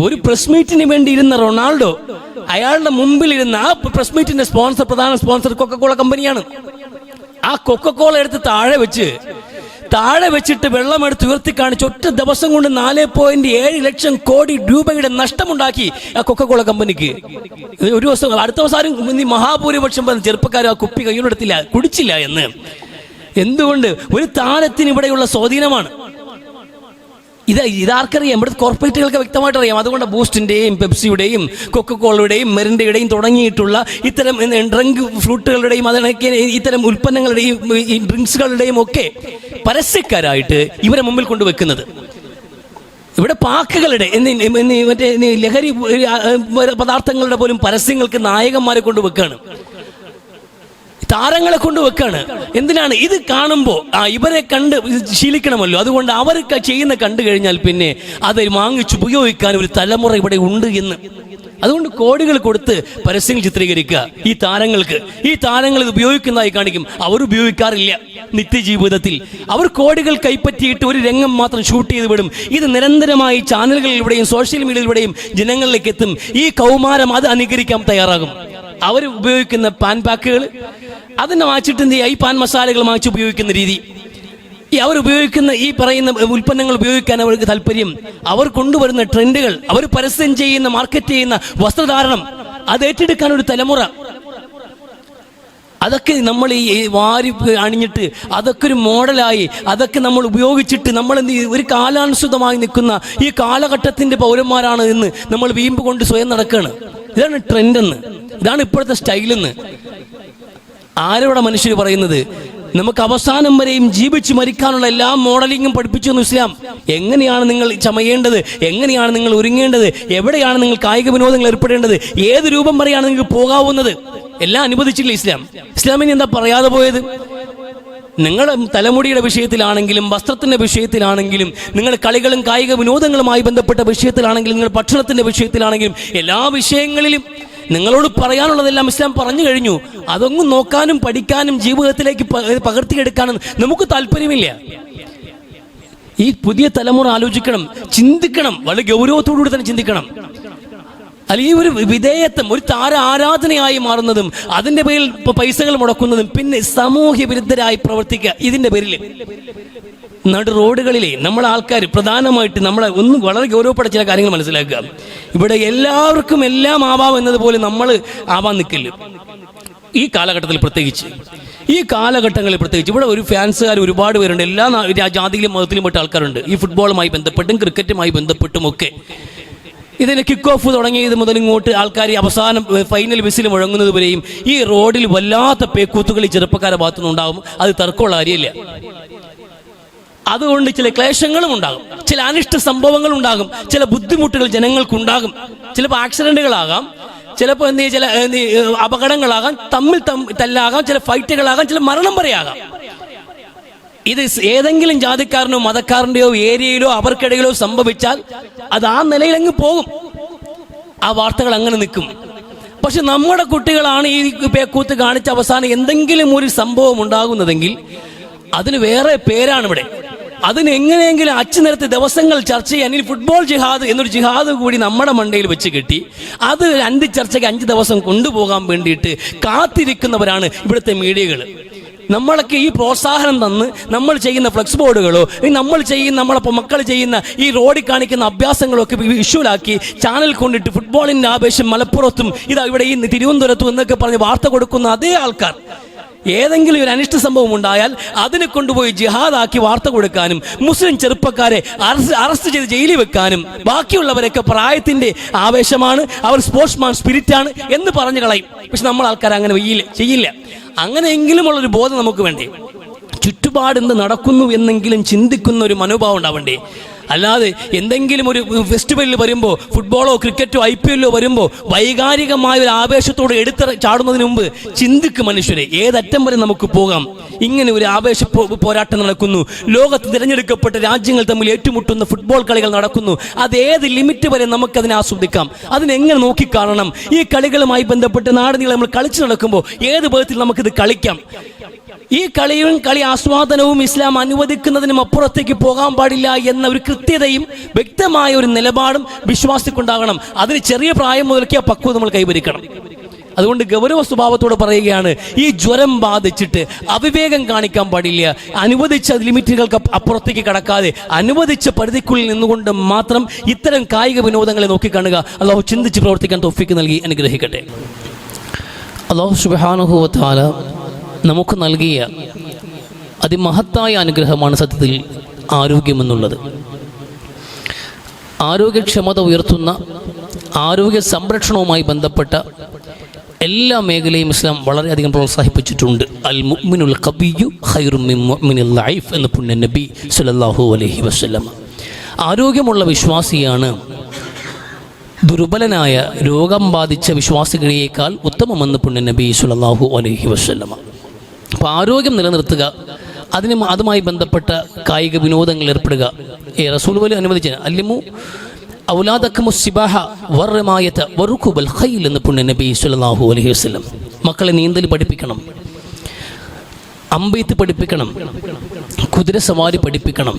ഒരു പ്രസ് മീറ്റിന് വേണ്ടി ഇരുന്ന റൊണാൾഡോ, അയാളുടെ മുമ്പിൽ ഇരുന്ന ആ പ്രസ് മീറ്റിന്റെ പ്രധാന സ്പോൺസർ കൊക്കക്കോള കമ്പനിയാണ്. ആ കൊക്കക്കോള എടുത്ത് താഴെ വെച്ചിട്ട് വെള്ളമെടുത്ത് ഉയർത്തി കാണിച്ച് ഒറ്റ ദിവസം കൊണ്ട് 4.7 ലക്ഷം കോടി രൂപയുടെ നഷ്ടമുണ്ടാക്കി ആ കൊക്കക്കോള കമ്പനിക്ക്. ഒരു ദിവസം അടുത്ത ദിവസം മഹാഭൂരിപക്ഷം ചെറുപ്പക്കാർ ആ കുപ്പി കയ്യിലെടുത്തില്ല, കുടിച്ചില്ല എന്ന്. എന്തുകൊണ്ട്? ഒരു താരത്തിന് ഇവിടെയുള്ള സ്വാധീനമാണ്. ഇതാർക്കറിയാം? ഇവിടുത്തെ കോർപ്പറേറ്റുകൾക്ക് വ്യക്തമായിട്ട് അറിയാം. അതുകൊണ്ട് ബൂസ്റ്റിന്റെയും പെപ്സിയുടെയും കൊക്കക്കോളയുടെയും മെറിന്റയുടെയും തുടങ്ങിയിട്ടുള്ള ഇത്തരം ഡ്രിങ്ക് ഫ്രൂട്ടുകളുടെയും അതിനൊക്കെ ഇത്തരം ഉൽപ്പന്നങ്ങളുടെയും ഈ ഡ്രിങ്ക്സുകളുടെയും ഒക്കെ പരസ്യക്കാരായിട്ട് ഇവരെ മുമ്പിൽ കൊണ്ടുവെക്കുന്നത്. ഇവിടെ പാക്കുകളുടെ മറ്റേ ലഹരി പദാർത്ഥങ്ങളുടെ പോലും പരസ്യങ്ങൾക്ക് നായകന്മാരെ കൊണ്ടുവെക്കാണ്, താരങ്ങളെ കൊണ്ടുവെക്കാണ്. എന്തിനാണ്? ഇത് കാണുമ്പോൾ ഇവരെ കണ്ട് ശീലിക്കണമല്ലോ. അതുകൊണ്ട് അവർക്ക് ചെയ്യുന്ന കണ്ടു കഴിഞ്ഞാൽ പിന്നെ അത് വാങ്ങിച്ചുപയോഗിക്കാൻ ഒരു തലമുറ ഇവിടെ ഉണ്ട് എന്ന്. അതുകൊണ്ട് കോടികൾ കൊടുത്ത് പരസ്യങ്ങൾ ചിത്രീകരിക്കുക ഈ താരങ്ങൾക്ക്. ഈ താരങ്ങൾ ഇത് ഉപയോഗിക്കുന്നതായി കാണിക്കും. അവർ ഉപയോഗിക്കാറില്ല നിത്യജീവിതത്തിൽ. അവർ കോടികൾ കൈപ്പറ്റിയിട്ട് ഒരു രംഗം മാത്രം ഷൂട്ട് ചെയ്ത് വിടും. ഇത് നിരന്തരമായി ചാനലുകളിലൂടെയും സോഷ്യൽ മീഡിയയിലൂടെയും ജനങ്ങളിലേക്ക് എത്തും. ഈ കൗമാരം അത് അനുകരിക്കാൻ തയ്യാറാകും. അവർ ഉപയോഗിക്കുന്ന പാൻ പാക്കുകൾ അതിനെ വാങ്ങിച്ചിട്ട് എന്ത് ചെയ്യുക? ഈ പാൻ മസാലകൾ വാങ്ങിച്ച് ഉപയോഗിക്കുന്ന രീതി, അവർ ഉപയോഗിക്കുന്ന ഈ പറയുന്ന ഉൽപ്പന്നങ്ങൾ ഉപയോഗിക്കാൻ അവർക്ക് താല്പര്യം, അവർ കൊണ്ടുവരുന്ന ട്രെൻഡുകൾ, അവർ പരസ്യം ചെയ്യുന്ന മാർക്കറ്റ് ചെയ്യുന്ന വസ്ത്രധാരണം, അത് ഏറ്റെടുക്കാൻ ഒരു തലമുറ. അതൊക്കെ നമ്മൾ ഈ വാരി അണിഞ്ഞിട്ട് അതൊക്കെ ഒരു മോഡലായി അതൊക്കെ നമ്മൾ ഉപയോഗിച്ചിട്ട് നമ്മൾ എന്ത് ഒരു കാലാനുസൃതമായി നിൽക്കുന്ന ഈ കാലഘട്ടത്തിന്റെ പൗരന്മാരാണ് എന്ന് നമ്മൾ വീമ്പ് കൊണ്ട് സ്വയം നടക്കുകയാണ്. ഇതാണ് ട്രെൻഡെന്ന്, ഇതാണ് ഇപ്പോഴത്തെ സ്റ്റൈലെന്ന്. ആരോടെ മനുഷ്യർ പറയുന്നത്? നമുക്ക് അവസാനം വരെയും ജീവിച്ച് മരിക്കാനുള്ള എല്ലാ മോഡലിങ്ങും പഠിപ്പിച്ചു തന്നു ഇസ്ലാം. എങ്ങനെയാണ് നിങ്ങൾ ചമയേണ്ടത്, എങ്ങനെയാണ് നിങ്ങൾ ഒരുങ്ങേണ്ടത്, എവിടെയാണ് നിങ്ങൾ കായിക വിനോദങ്ങൾ ഏർപ്പെടേണ്ടത്, ഏത് രൂപം വരെയാണ് നിങ്ങൾക്ക് പോകാവുന്നത്, എല്ലാം അനുവദിച്ചില്ല ഇസ്ലാം. ഇസ്ലാമിന് എന്താ പറയാതെ പോയത്? നിങ്ങൾ തലമുടിയുടെ വിഷയത്തിലാണെങ്കിലും വസ്ത്രത്തിന്റെ വിഷയത്തിലാണെങ്കിലും നിങ്ങൾ കളികളും കായിക വിനോദങ്ങളുമായി ബന്ധപ്പെട്ട വിഷയത്തിലാണെങ്കിലും നിങ്ങൾ ഭക്ഷണത്തിന്റെ വിഷയത്തിലാണെങ്കിലും എല്ലാ വിഷയങ്ങളിലും നിങ്ങളോട് പറയാനുള്ളതെല്ലാം ഇസ്ലാം പറഞ്ഞു കഴിഞ്ഞു. അതൊന്നും നോക്കാനും പഠിക്കാനും ജീവിതത്തിലേക്ക് പകർത്തിയെടുക്കാനും നമുക്ക് താല്പര്യമില്ല. ഈ പുതിയ തലമുറ ആലോചിക്കണം, ചിന്തിക്കണം, വളരെ ഗൗരവത്തോടുകൂടി തന്നെ ചിന്തിക്കണം. അല്ലെങ്കിൽ ഒരു വിധേയത്വം, ഒരു താര ആരാധനയായി മാറുന്നതും അതിൻ്റെ പേരിൽ പൈസകൾ മുടക്കുന്നതും പിന്നെ സാമൂഹ്യ വിരുദ്ധരായി പ്രവർത്തിക്കുക, ഇതിൻ്റെ പേരിൽ നടു റോഡുകളിലെ നമ്മളെ ആൾക്കാർ പ്രധാനമായിട്ട് നമ്മളെ ഒന്ന് വളരെ ഗൗരവപ്പെട്ട ചില കാര്യങ്ങൾ മനസ്സിലാക്കുക. ഇവിടെ എല്ലാവർക്കും എല്ലാം ആവാം എന്നതുപോലെ നമ്മൾ ആവാൻ നിൽക്കില്ല. ഈ കാലഘട്ടത്തിൽ പ്രത്യേകിച്ച് ഇവിടെ ഒരു ഫാൻസുകാർ ഒരുപാട് പേരുണ്ട്. എല്ലാ ജാതിയിലും മതത്തിലും പെട്ട ആൾക്കാരുണ്ട്. ഈ ഫുട്ബോളുമായി ബന്ധപ്പെട്ടും ക്രിക്കറ്റുമായി ബന്ധപ്പെട്ടുമൊക്കെ ഇതിന് കിക്ക് ഓഫ് തുടങ്ങിയത് മുതൽ ഇങ്ങോട്ട് ആൾക്കാർ അവസാനം ഫൈനൽ വിസിൽ മുഴങ്ങുന്നത് വരെയും ഈ റോഡിൽ വല്ലാത്ത പേക്കൂത്തുകൾ ഈ ചെറുപ്പക്കാരുടെ ഭാഗത്തുനിന്നുണ്ടാകും. അത് തർക്കമുള്ള കാര്യമില്ല. അതുകൊണ്ട് ചില ക്ലേശങ്ങളും ഉണ്ടാകും, ചില അനിഷ്ട സംഭവങ്ങൾ ഉണ്ടാകും, ചില ബുദ്ധിമുട്ടുകൾ ജനങ്ങൾക്കുണ്ടാകും. ചിലപ്പോൾ ആക്സിഡന്റുകളാകാം, ചിലപ്പോൾ ചില അപകടങ്ങളാകാം, തമ്മിൽ തല്ലാകാം, ചില ഫൈറ്റുകളാകാം, ചില മരണം വരെയാകാം. ഇത് ഏതെങ്കിലും ജാതിക്കാരനോ മതക്കാരൻ്റെയോ ഏരിയയിലോ അവർക്കിടയിലോ സംഭവിച്ചാൽ അത് ആ നിലയിലങ്ങ് പോകും. ആ വാർത്തകൾ അങ്ങനെ നിൽക്കും. പക്ഷെ നമ്മുടെ കുട്ടികളാണ് ഈ പേക്കൂത്ത് കാണിച്ച അവസാനം എന്തെങ്കിലും ഒരു സംഭവം ഉണ്ടാകുന്നതെങ്കിൽ അതിന് വേറെ പേരാണ് ഇവിടെ. അതിന് എങ്ങനെയെങ്കിലും അച്ചുനിരത്ത് ദിവസങ്ങൾ ചർച്ച ചെയ്യാൻ ഈ ഫുട്ബോൾ ജിഹാദ് എന്നൊരു ജിഹാദ് കൂടി നമ്മുടെ മണ്ടയിൽ വെച്ച് കെട്ടി അത് 5 ചർച്ചയ്ക്ക് 5 ദിവസം കൊണ്ടുപോകാൻ വേണ്ടിയിട്ട് കാത്തിരിക്കുന്നവരാണ് ഇവിടുത്തെ മീഡിയകൾ. നമ്മളൊക്കെ ഈ പ്രോത്സാഹനം തന്ന് നമ്മൾ ചെയ്യുന്ന ഫ്ലെക്സ് ബോർഡുകളോ നമ്മളെ മക്കൾ ചെയ്യുന്ന ഈ റോഡിൽ കാണിക്കുന്ന അഭ്യാസങ്ങളൊക്കെ വിഷ്വലാക്കി ചാനൽ കൊണ്ടിട്ട് ഫുട്ബോളിൻ്റെ ആവേശം മലപ്പുറത്തും ഇതാ ഇവിടെ ഈ തിരുവനന്തപുരത്തും എന്നൊക്കെ പറഞ്ഞ് വാർത്ത കൊടുക്കുന്ന അതേ ആൾക്കാർ ഏതെങ്കിലും ഒരു അനിഷ്ട സംഭവം ഉണ്ടായാൽ അതിനെ കൊണ്ടുപോയി ജിഹാദാക്കി വാർത്ത കൊടുക്കാനും മുസ്ലിം ചെറുപ്പക്കാരെ അറസ്റ്റ് ചെയ്ത് ജയിലിൽ വെക്കാനും ബാക്കിയുള്ളവരൊക്കെ പ്രായത്തിൻ്റെ ആവേശമാണ്, അവർ സ്പോർട്സ്മാൻ സ്പിരിറ്റാണ് എന്ന് പറഞ്ഞു കളയും. പക്ഷെ നമ്മൾ ആൾക്കാർ അങ്ങനെ ചെയ്യില്ല. അങ്ങനെയെങ്കിലും ഉള്ളൊരു ബോധം നമുക്ക് വേണ്ടേ? ചുറ്റുപാട് എന്ത് നടക്കുന്നു എന്നെങ്കിലും ചിന്തിക്കുന്ന ഒരു മനോഭാവം ഉണ്ടാവണ്ടേ? അല്ലാതെ എന്തെങ്കിലും ഒരു ഫെസ്റ്റിവലിൽ വരുമ്പോൾ, ഫുട്ബോളോ ക്രിക്കറ്റോ IPL വരുമ്പോൾ വൈകാരികമായ ഒരു ആവേശത്തോടെ ചാടുന്നതിന് മുമ്പ് ചിന്തിക്കും മനുഷ്യരെ, ഏതറ്റം വരെ നമുക്ക് പോകാം. ഇങ്ങനെ ഒരു ആവേശ പോരാട്ടം നടക്കുന്നു, ലോകത്ത് തിരഞ്ഞെടുക്കപ്പെട്ട രാജ്യങ്ങൾ തമ്മിൽ ഏറ്റുമുട്ടുന്ന ഫുട്ബോൾ കളികൾ നടക്കുന്നു. അത് ഏത് ലിമിറ്റ് വരെ നമുക്കതിനെ ആസ്വദിക്കാം, അതിനെങ്ങനെ നോക്കിക്കാണണം? ഈ കളികളുമായി ബന്ധപ്പെട്ട് നാടുനീളെ നമ്മൾ കളിച്ചു നടക്കുമ്പോൾ ഏത് വിധത്തിൽ നമുക്കിത് കളിക്കാം? ഈ കളി ആസ്വാദനവും ഇസ്ലാം അനുവദിക്കുന്നതിനും അപ്പുറത്തേക്ക് പോകാൻ പാടില്ല എന്ന ഒരു കൃത്യതയും വ്യക്തമായ ഒരു നിലപാടും വിശ്വാസിക്കുണ്ടാകണം. അതിന് ചെറിയ പ്രായം മുതൽക്കേ ആ പക്വത നമ്മൾ കൈവരിക്കണം. അതുകൊണ്ട് ഗൗരവ സ്വഭാവത്തോട് പറയുകയാണ്, ഈ ജ്വരം ബാധിച്ചിട്ട് അവിവേകം കാണിക്കാൻ പാടില്ല. അനുവദിച്ച ലിമിറ്റുകൾക്ക് അപ്പുറത്തേക്ക് കടക്കാതെ അനുവദിച്ച പരിധിക്കുള്ളിൽ നിന്നുകൊണ്ട് മാത്രം ഇത്തരം കായിക വിനോദങ്ങളെ നോക്കിക്കാണുക. അല്ലാഹു ചിന്തിച്ച് പ്രവർത്തിക്കാൻ തൗഫീക്ക് നൽകി അനുഗ്രഹിക്കട്ടെ. അല്ലാഹു സുബ്ഹാനഹു വ തആല നമുക്ക് നൽകിയ അതിമഹത്തായ അനുഗ്രഹമാണ് സത്യത്തിൽ ആരോഗ്യമെന്നുള്ളത്. ആരോഗ്യക്ഷമത ഉയർത്തുന്ന ആരോഗ്യ സംരക്ഷണവുമായി ബന്ധപ്പെട്ട എല്ലാ മേഖലയും ഇസ്ലാം വളരെയധികം പ്രോത്സാഹിപ്പിച്ചിട്ടുണ്ട്. അൽ മുഅ്മിനുൽ ഖബിയ്യു ഖൈറും മിൻ മുഅ്മിനിൽ ലഈഫ് എന്ന് പുണ്യ നബി സല്ലല്ലാഹു അലൈഹി വസല്ലം. ആരോഗ്യമുള്ള വിശ്വാസിയാണ് ദുർബലനായ രോഗം ബാധിച്ച വിശ്വാസികളേക്കാൾ ഉത്തമമെന്ന് പുണ്യ നബി സല്ലല്ലാഹു അലൈഹി വസല്ലം. അപ്പോൾ ആരോഗ്യം നിലനിർത്തുക, അതുമായി ബന്ധപ്പെട്ട കായിക വിനോദങ്ങൾ ഏർപ്പെടുക. റസൂൽ വലി അനുവദിച്ച അല്ലിമു ഔലാദക്കുമു സിബാഹ വറമായത വറുകുബൽ ഖൈൽ എന്ന് പുണ്യ നബി സല്ലല്ലാഹു അലൈഹി വസല്ലം. മക്കളെ നീന്തൽ പഠിപ്പിക്കണം, അമ്പെയ്ത്ത് പഠിപ്പിക്കണം, കുതിരസവാരി പഠിപ്പിക്കണം.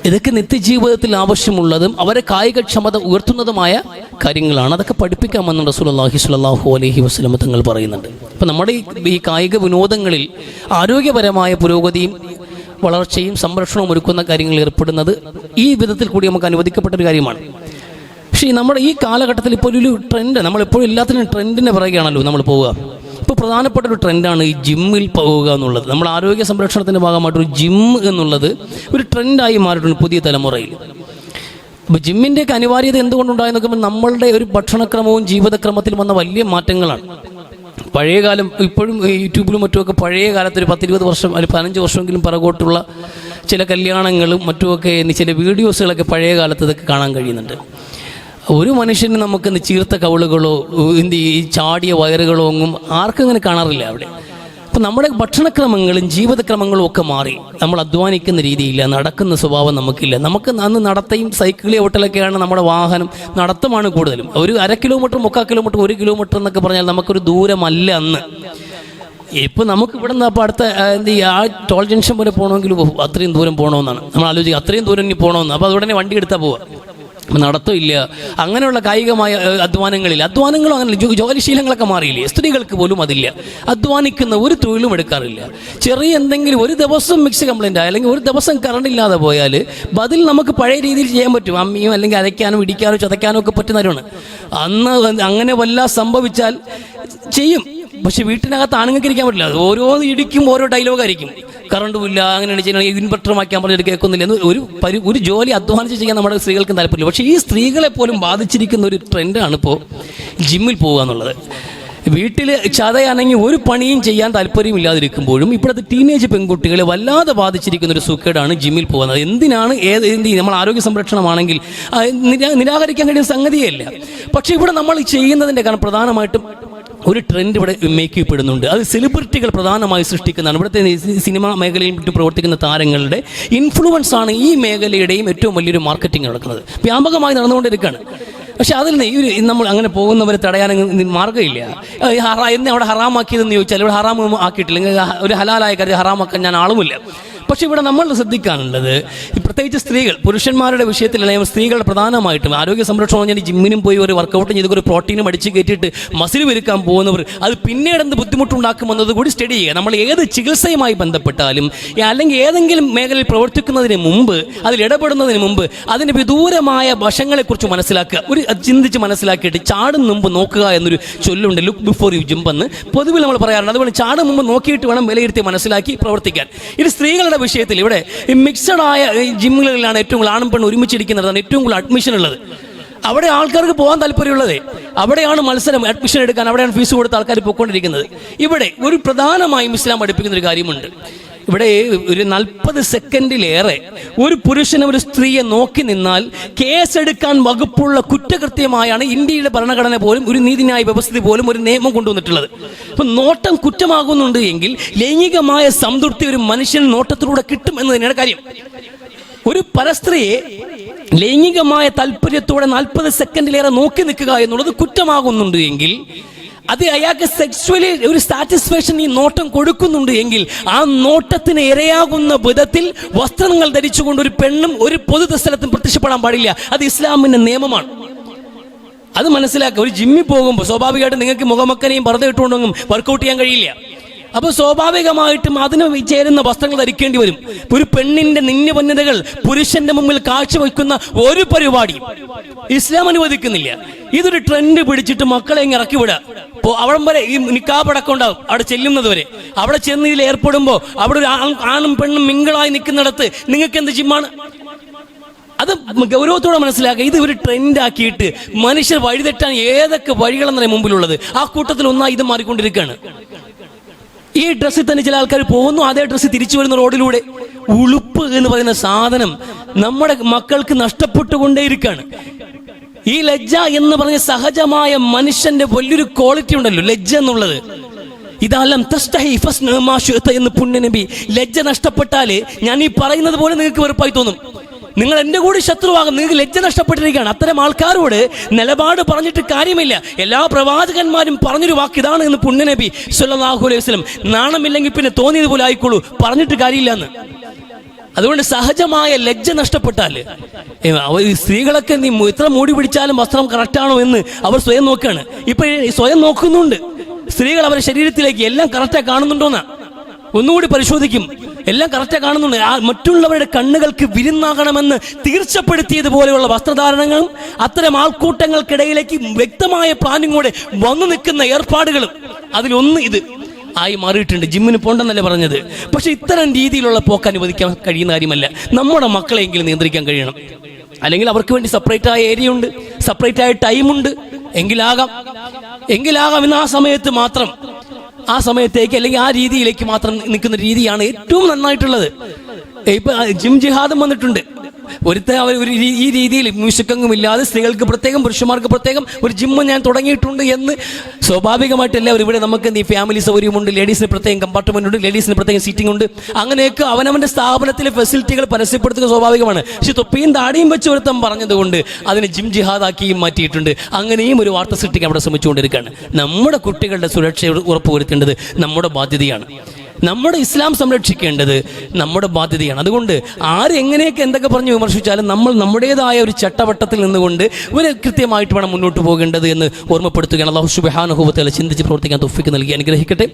ഇതൊക്കെ നിത്യജീവിതത്തിൽ ആവശ്യമുള്ളതും അവരെ കായികക്ഷമത ഉയർത്തുന്നതുമായ കാര്യങ്ങളാണ്. അതൊക്കെ പഠിപ്പിക്കാമെന്ന് റസൂലുള്ളാഹി സ്വല്ലല്ലാഹു അലൈഹി വസല്ലം തങ്ങൾ പറയുന്നുണ്ട്. അപ്പം നമ്മുടെ ഈ കായിക വിനോദങ്ങളിൽ ആരോഗ്യപരമായ പുരോഗതിയും വളർച്ചയും സംരക്ഷണവും ഒരുക്കുന്ന കാര്യങ്ങളിൽ ഏർപ്പെടുന്നത് ഈ വിധത്തിൽ കൂടി നമുക്ക് അനുവദിക്കപ്പെട്ടൊരു കാര്യമാണ്. പക്ഷേ നമ്മുടെ ഈ കാലഘട്ടത്തിൽ ഇപ്പോൾ ഒരു ട്രെൻഡ്, നമ്മളെപ്പോഴും എല്ലാത്തിനും ട്രെൻഡിനെ പറയുകയാണല്ലോ നമ്മൾ പോവുക. ഇപ്പോൾ പ്രധാനപ്പെട്ട ഒരു ട്രെൻഡാണ് ഈ ജിമ്മിൽ പോവുക എന്നുള്ളത്. നമ്മൾ ആരോഗ്യ സംരക്ഷണത്തിൻ്റെ ഭാഗമായിട്ടൊരു ജിം എന്നുള്ളത് ഒരു ട്രെൻഡായി മാറിയിട്ടുണ്ട് പുതിയ തലമുറയിൽ. അപ്പോൾ ജിമ്മിൻ്റെയൊക്കെ അനിവാര്യത എന്തുകൊണ്ടുണ്ടായി നോക്കുമ്പോൾ നമ്മളുടെ ഒരു ഭക്ഷണക്രമവും ജീവിതക്രമത്തിലും വന്ന വലിയ മാറ്റങ്ങളാണ്. പഴയകാലം ഇപ്പോഴും യൂട്യൂബിലും മറ്റുമൊക്കെ പഴയ കാലത്ത് ഒരു 10-20 വർഷം അല്ലെങ്കിൽ 15 വർഷമെങ്കിലും പിറകോട്ടുള്ള ചില കല്യാണങ്ങളും മറ്റുമൊക്കെ ചില വീഡിയോസുകളൊക്കെ പഴയ കാലത്ത് ഇതൊക്കെ കാണാൻ കഴിയുന്നുണ്ട്. ഒരു മനുഷ്യന് നമുക്ക് ചീർത്ത കവിളുകളോ ഈ ചാടിയ വയറുകളോ ഒന്നും ആർക്കും അങ്ങനെ കാണാറില്ല അവിടെ. അപ്പം നമ്മുടെ ഭക്ഷണക്രമങ്ങളും ജീവിതക്രമങ്ങളും ഒക്കെ മാറി. നമ്മൾ അധ്വാനിക്കുന്ന രീതിയില്ല, നടക്കുന്ന സ്വഭാവം നമുക്കില്ല. നമുക്ക് അന്ന് നടത്തയും സൈക്കിളി ഓട്ടലൊക്കെയാണ് നമ്മുടെ വാഹനം. നടത്തമാണ് കൂടുതലും. ഒരു 1/2 കിലോമീറ്റർ 3/4 കിലോമീറ്റർ 1 കിലോമീറ്റർ എന്നൊക്കെ പറഞ്ഞാൽ നമുക്കൊരു ദൂരമല്ല അന്ന്. ഇപ്പം നമുക്ക് ഇവിടെ നിന്ന് അപ്പോൾ അടുത്ത ആ ടോൾ ജംഗ്ഷൻ വരെ പോകണമെങ്കിൽ അത്രയും ദൂരം പോകണമെന്നാണ് നമ്മൾ ആലോചിക്കുക. അത്രയും ദൂരം ഇനി പോകണമെന്ന്. അപ്പോൾ അതുടനെ വണ്ടി എടുത്താൽ പോവാം. നടത്തമില്ല. അങ്ങനെയുള്ള കായികമായ അധ്വാനങ്ങളും അങ്ങനെ ജോലിശീലങ്ങളൊക്കെ മാറിയില്ലേ? സ്ത്രീകൾക്ക് പോലും അതില്ല. അധ്വാനിക്കുന്ന ഒരു തൊഴിലും എടുക്കാറില്ല. ചെറിയ എന്തെങ്കിലും ഒരു ദിവസം മിക്സി കംപ്ലൈൻ്റ് ആയി അല്ലെങ്കിൽ ഒരു ദിവസം കറണ്ട് ഇല്ലാതെ പോയാൽ ബതിൽ നമുക്ക് പഴയ രീതിയിൽ ചെയ്യാൻ പറ്റും. അമ്മിയും അല്ലെങ്കിൽ അരയ്ക്കാനോ ഇടിക്കാനോ ചതയ്ക്കാനോ ഒക്കെ പറ്റുന്നവരാണ്. അന്ന് അങ്ങനെ വല്ല സംഭവിച്ചാൽ ചെയ്യും. പക്ഷെ വീട്ടിനകത്ത് ആണുങ്ങൾക്ക് ഇരിക്കാൻ പറ്റില്ല. ഓരോ ഇടിക്കും ഓരോ ഡയലോഗായിരിക്കും. കറണ്ടും ഇല്ല, അങ്ങനെയാണ് ചെയ്യുന്നത്, ഇൻവെർട്ടർ വായിക്കാൻ പറഞ്ഞിട്ട് കേൾക്കുന്നില്ല എന്ന് ഒരു ജോലി അധ്വാനിച്ച് ചെയ്യാൻ നമ്മുടെ സ്ത്രീകൾക്കും താല്പര്യമില്ല. പക്ഷേ ഈ സ്ത്രീകളെ പോലും ബാധിച്ചിരിക്കുന്ന ഒരു ട്രെൻഡാണ് ഇപ്പോൾ ജിമ്മിൽ പോകുക എന്നുള്ളത്. വീട്ടിൽ ചതയാണെങ്കിൽ ഒരു പണിയും ചെയ്യാൻ താല്പര്യമില്ലാതിരിക്കുമ്പോഴും ഇപ്പോഴത്തെ ടീനേജ് പെൺകുട്ടികളെ വല്ലാതെ ബാധിച്ചിരിക്കുന്ന ഒരു സുഖേടാണ് ജിമ്മിൽ പോകുന്നത്. എന്തിനാണ് നമ്മൾ ആരോഗ്യ സംരക്ഷണമാണെങ്കിൽ നിരാകരിക്കാൻ കഴിയുന്ന സംഗതിയല്ല. പക്ഷേ ഇവിടെ നമ്മൾ ചെയ്യുന്നതിൻ്റെ കാരണം പ്രധാനമായിട്ടും ഒരു ട്രെൻഡ് ഇവിടെ മേക്ക് ചെയ്യപ്പെടുന്നുണ്ട്. അത് സെലിബ്രിറ്റികൾ പ്രധാനമായി സൃഷ്ടിക്കുന്നതാണ്. ഇവിടുത്തെ സിനിമാ മേഖലയിൽ മറ്റും പ്രവർത്തിക്കുന്ന താരങ്ങളുടെ ഇൻഫ്ലുവൻസ് ആണ് ഈ മേഖലയുടെയും ഏറ്റവും വലിയൊരു മാർക്കറ്റിംഗ് നടക്കുന്നത്. വ്യാപകമായി നടന്നുകൊണ്ടിരിക്കുകയാണ്. പക്ഷെ അതിൽ നിന്ന് നമ്മൾ അങ്ങനെ പോകുന്നവരെ തടയാൻ മാർഗ്ഗമില്ല. എന്നെ അവിടെ ഹറാമാക്കിയതെന്ന് ചോദിച്ചാൽ ഇവിടെ ഹറാം ആക്കിയിട്ടില്ല. ഒരു ഹലാലായ കാര്യം ഹറാമാക്കാൻ ഞാൻ ആളുമില്ല. പക്ഷെ ഇവിടെ നമ്മൾ ശ്രദ്ധിക്കാനുള്ളത് പ്രത്യേകിച്ച് സ്ത്രീകൾ, പുരുഷന്മാരുടെ വിഷയത്തിലല്ലെങ്കിൽ സ്ത്രീകളുടെ പ്രധാനമായിട്ടും ആരോഗ്യ സംരക്ഷണം ഞാൻ ജിമ്മിനും പോയി ഒരു വർക്കൗട്ടും ചെയ്ത് ഒരു പ്രോട്ടീനും അടിച്ച് കയറ്റിയിട്ട് മസിൽ വരുക്കാൻ പോകുന്നവർ അത് പിന്നീട് എന്ത് ബുദ്ധിമുട്ടുണ്ടാക്കുമെന്നത് കൂടി സ്റ്റഡി ചെയ്യുക. നമ്മൾ ഏത് ചികിത്സയുമായി ബന്ധപ്പെട്ടാലും അല്ലെങ്കിൽ ഏതെങ്കിലും മേഖലയിൽ പ്രവർത്തിക്കുന്നതിന് മുമ്പ്, അതിൽ ഇടപെടുന്നതിന് മുമ്പ് അതിന് വിദൂരമായ വശങ്ങളെക്കുറിച്ച് മനസ്സിലാക്കുക. ഒരു ചിന്തിച്ച് മനസ്സിലാക്കിയിട്ട് ചാടും മുമ്പ് നോക്കുക എന്നൊരു ചൊല്ലുണ്ട്, ലുക്ക് ബിഫോർ യു ജമ്പ് എന്ന് പൊതുവിൽ നമ്മൾ പറയാറുണ്ട്. അതുപോലെ ചാടും മുമ്പ് നോക്കിയിട്ട് വേണം വിലയിരുത്തി മനസ്സിലാക്കി പ്രവർത്തിക്കാൻ. ഇത് സ്ത്രീകളുടെ വിഷയത്തിൽ ഇവിടെ മിക്സഡ് ആയ ജിമ്മുകളിലാണ് ഏറ്റവും കൂടുതൽ ആണും പെണ്ണും ഒരുമിച്ചിരിക്കുന്നതാണ് ഏറ്റവും കൂടുതൽ അഡ്മിഷൻ ഉള്ളത്. അവിടെ ആൾക്കാർക്ക് പോകാൻ താല്പര്യമുള്ളത്, അവിടെയാണ് മത്സരം, അഡ്മിഷൻ എടുക്കാൻ അവിടെയാണ് ഫീസ് കൊടുത്ത് ആൾക്കാർ പോയിക്കൊണ്ടിരിക്കുന്നത്. ഇവിടെ ഒരു പ്രധാനമായും ഇസ്ലാം പഠിപ്പിക്കുന്ന ഒരു കാര്യമുണ്ട്. ഇവിടെ ഒരു 40 സെക്കൻഡിലേറെ ഒരു പുരുഷനെ ഒരു സ്ത്രീയെ നോക്കി നിന്നാൽ കേസെടുക്കാൻ വകുപ്പുള്ള കുറ്റകൃത്യമായാണ് ഇന്ത്യയുടെ ഭരണഘടന പോലും ഒരു നീതിന്യായ വ്യവസ്ഥ പോലും ഒരു നിയമം കൊണ്ടുവന്നിട്ടുള്ളത്. അപ്പം നോട്ടം കുറ്റമാകുന്നുണ്ട് എങ്കിൽ ലൈംഗികമായ സംതൃപ്തി ഒരു മനുഷ്യൻ നോട്ടത്തിലൂടെ കിട്ടും എന്ന് തന്നെയാണ് കാര്യം. ഒരു പരസ്ത്രീയെ ലൈംഗികമായ താല്പര്യത്തോടെ 40 സെക്കൻഡിലേറെ നോക്കി നിൽക്കുക എന്നുള്ളത് കുറ്റമാകുന്നുണ്ട് എങ്കിൽ അത് അയാൾക്ക് സെക്സ്വലി ഒരു സാറ്റിസ്ഫാക്ഷൻ ഈ നോട്ടം കൊടുക്കുന്നുണ്ട് എങ്കിൽ ആ നോട്ടത്തിന് ഇരയാകുന്ന വിധത്തിൽ വസ്ത്രങ്ങൾ ധരിച്ചുകൊണ്ട് ഒരു പെണ്ണും ഒരു പൊതു സ്ഥലത്തും പ്രത്യക്ഷപ്പെടാൻ പാടില്ല. അത് ഇസ്ലാമിന്റെ നിയമമാണ്. അത് മനസ്സിലാക്കുക. ഒരു ജിമ്മിൽ പോകുമ്പോൾ സ്വാഭാവികമായിട്ടും നിങ്ങൾക്ക് മുഖമക്കനെയും പർദ്ദ ഇട്ടുകൊണ്ടൊന്നും വർക്കൗട്ട് ചെയ്യാൻ കഴിയില്ല. അപ്പോൾ സ്വാഭാവികമായിട്ടും അതിന് ചേരുന്ന വസ്ത്രങ്ങൾ ധരിക്കേണ്ടി വരും. ഒരു പെണ്ണിന്റെ നിന്യപന്നതകൾ പുരുഷന്റെ മുമ്പിൽ കാഴ്ചവെക്കുന്ന ഒരു പരിപാടി ഇസ്ലാം അനുവദിക്കുന്നില്ല. ഇതൊരു ട്രെൻഡ് പിടിച്ചിട്ട് മക്കളെ ഇറക്കി വിടുക. അവിടം വരെ ഈ നിക്കാബ് അടക്കം ഉണ്ടാവും, അവിടെ ചെല്ലുന്നത് വരെ. അവിടെ ചെന്ന് ഇതിൽ ഏർപ്പെടുമ്പോൾ അവിടെ ഒരു ആണും പെണ്ണും മിങ്കിളായി നിൽക്കുന്നിടത്ത് നിങ്ങൾക്ക് എന്ത് ജിമ്മാണ്? അത് ഗൗരവത്തോടെ മനസ്സിലാക്കുക. ഇത് ഒരു ട്രെൻഡാക്കിയിട്ട് മനുഷ്യർ വഴിതെറ്റാൻ ഏതൊക്കെ വഴികളെന്നറിയാം മുമ്പിലുള്ളത്. ആ കൂട്ടത്തിൽ ഒന്നായി ഇത് മാറിക്കൊണ്ടിരിക്കുകയാണ്. ഈ ഡ്രസ്സിൽ തന്നെ ചില ആൾക്കാർ പോകുന്നു, അതേ ഡ്രസ്സ് തിരിച്ചു വരുന്ന റോഡിലൂടെ. ഉളുപ്പ് എന്ന് പറയുന്ന സാധനം നമ്മുടെ മക്കൾക്ക് നഷ്ടപ്പെട്ടുകൊണ്ടേയിരിക്കുകയാണ്. ഈ ലജ്ജ എന്ന് പറഞ്ഞ സഹജമായ മനുഷ്യന്റെ വലിയൊരു ക്വാളിറ്റി ഉണ്ടല്ലോ, ലജ്ജ എന്നുള്ളത്. ഇതെല്ലാം എന്ന് പുണ്യനബി, ലജ്ജ നഷ്ടപ്പെട്ടാല് ഞാൻ ഈ പറയുന്നത് പോലെ നിങ്ങൾക്ക് വെറുപ്പായി തോന്നും. നിങ്ങൾ എൻ്റെ കൂടി ശത്രുവാകും. നിങ്ങൾക്ക് ലജ്ജ നഷ്ടപ്പെട്ടിരിക്കുകയാണ്. അത്തരം ആൾക്കാരോട് നിലപാട് പറഞ്ഞിട്ട് കാര്യമില്ല. എല്ലാ പ്രവാചകന്മാരും പറഞ്ഞൊരു വാക്ക് ഇതാണ് എന്ന് പുണ്യനബി സ്വല്ലല്ലാഹു അലൈഹി വസല്ലം. നാണമില്ലെങ്കിൽ പിന്നെ തോന്നിയതുപോലെ ആയിക്കോളൂ, പറഞ്ഞിട്ട് കാര്യമില്ല എന്ന്. അതുകൊണ്ട് സഹജമായ ലജ്ജ നഷ്ടപ്പെട്ടാൽ സ്ത്രീകളൊക്കെ നീ എത്ര മൂടി പിടിച്ചാലും വസ്ത്രം കറക്റ്റാണോ എന്ന് അവർ സ്വയം നോക്കുകയാണ്. ഇപ്പൊ സ്വയം നോക്കുന്നുണ്ട് സ്ത്രീകൾ അവരുടെ ശരീരത്തിലേക്ക് എല്ലാം കറക്റ്റായി കാണുന്നുണ്ടോന്നാ ഒന്നുകൂടി പരിശോധിക്കും. എല്ലാം കറക്റ്റായി കാണുന്നുണ്ട്. മറ്റുള്ളവരുടെ കണ്ണുകൾക്ക് വിരുന്നാകണമെന്ന് തീർച്ചപ്പെടുത്തിയതുപോലെയുള്ള വസ്ത്രധാരണങ്ങളും അത്തരം ആൾക്കൂട്ടങ്ങൾക്കിടയിലേക്ക് വ്യക്തമായ പ്ലാനിങ്ങോടെ വന്നു നിൽക്കുന്ന ഏർപ്പാടുകളും അതിലൊന്ന് ഇത് ആയി മാറിയിട്ടുണ്ട്. ജിമ്മിന് പോണ്ടെന്നല്ലേ പറഞ്ഞത്. പക്ഷെ ഇത്തരം രീതിയിലുള്ള പോക്ക് അനുവദിക്കാൻ കഴിയുന്ന കാര്യമല്ല. നമ്മുടെ മക്കളെങ്കിലും നിയന്ത്രിക്കാൻ കഴിയണം. അല്ലെങ്കിൽ അവർക്ക് വേണ്ടി സെപ്പറേറ്റ് ആയ ഏരിയ ഉണ്ട്, സെപ്പറേറ്റ് ആയ ടൈമുണ്ട്. എങ്കിലാകാം ഇന്ന് ആ സമയത്ത് മാത്രം, ആ സമയത്തേക്ക് അല്ലെങ്കിൽ ആ രീതിയിലേക്ക് മാത്രം നിൽക്കുന്ന രീതിയാണ് ഏറ്റവും നന്നായിട്ടുള്ളത്. ഇപ്പൊ ജിം ജിഹാദും വന്നിട്ടുണ്ട്. ഈ രീതിയിൽ മ്യൂസിക്കൊന്നും ഇല്ലാതെ സ്ത്രീകൾക്ക് പ്രത്യേകം പുരുഷന്മാർക്ക് പ്രത്യേകം ഒരു ജിമ്മ് ഞാൻ തുടങ്ങിയിട്ടുണ്ട് എന്ന് സ്വാഭാവികമായിട്ട് എല്ലാവരും ഇവിടെ നമുക്ക് ഈ ഫാമിലി സൗകര്യമുണ്ട്, ലേഡീസിന് പ്രത്യേകം കമ്പാർട്ട്മെന്റ് ഉണ്ട്, ലേഡീസിന് പ്രത്യേകം സീറ്റിംഗ് ഉണ്ട്. അങ്ങനെയൊക്കെ അവനവന്റെ സ്ഥാപനത്തിലെ ഫെസിലിറ്റികൾ പരസ്യപ്പെടുത്തുക സ്വാഭാവികമാണ്. പക്ഷെ തൊപ്പിയും താടിയും വെച്ച് ഒരുത്തം പറഞ്ഞതുകൊണ്ട് അതിനെ ജിം ജിഹാദാക്കിയും മാറ്റിയിട്ടുണ്ട്. അങ്ങനെയും ഒരു വാർത്ത സൃഷ്ടിക്കാൻ അവിടെ ശ്രമിച്ചുകൊണ്ടിരിക്കുകയാണ്. നമ്മുടെ കുട്ടികളുടെ സുരക്ഷ ഉറപ്പുവരുത്തേണ്ടത് നമ്മുടെ ബാധ്യതയാണ്. നമ്മുടെ ഇസ്ലാം സംരക്ഷിക്കേണ്ടത് നമ്മുടെ ബാധ്യതയാണ്. അതുകൊണ്ട് ആരെങ്ങനെയൊക്കെ എന്തൊക്കെ പറഞ്ഞ് വിമർശിച്ചാലും നമ്മൾ നമ്മുടേതായ ഒരു ചട്ടവട്ടത്തിൽ നിന്നുകൊണ്ട് ഒരു കൃത്യമായിട്ട് വേണം മുന്നോട്ട് പോകേണ്ടത് എന്ന് ഓർമ്മപ്പെടുത്തുകയാണ്. അല്ലാഹു സുബ്ഹാനഹു വ തആല ചിന്തിച്ച് പ്രവർത്തിക്കാൻ തൗഫീഖ് നൽകി അനുഗ്രഹിക്കട്ടെ.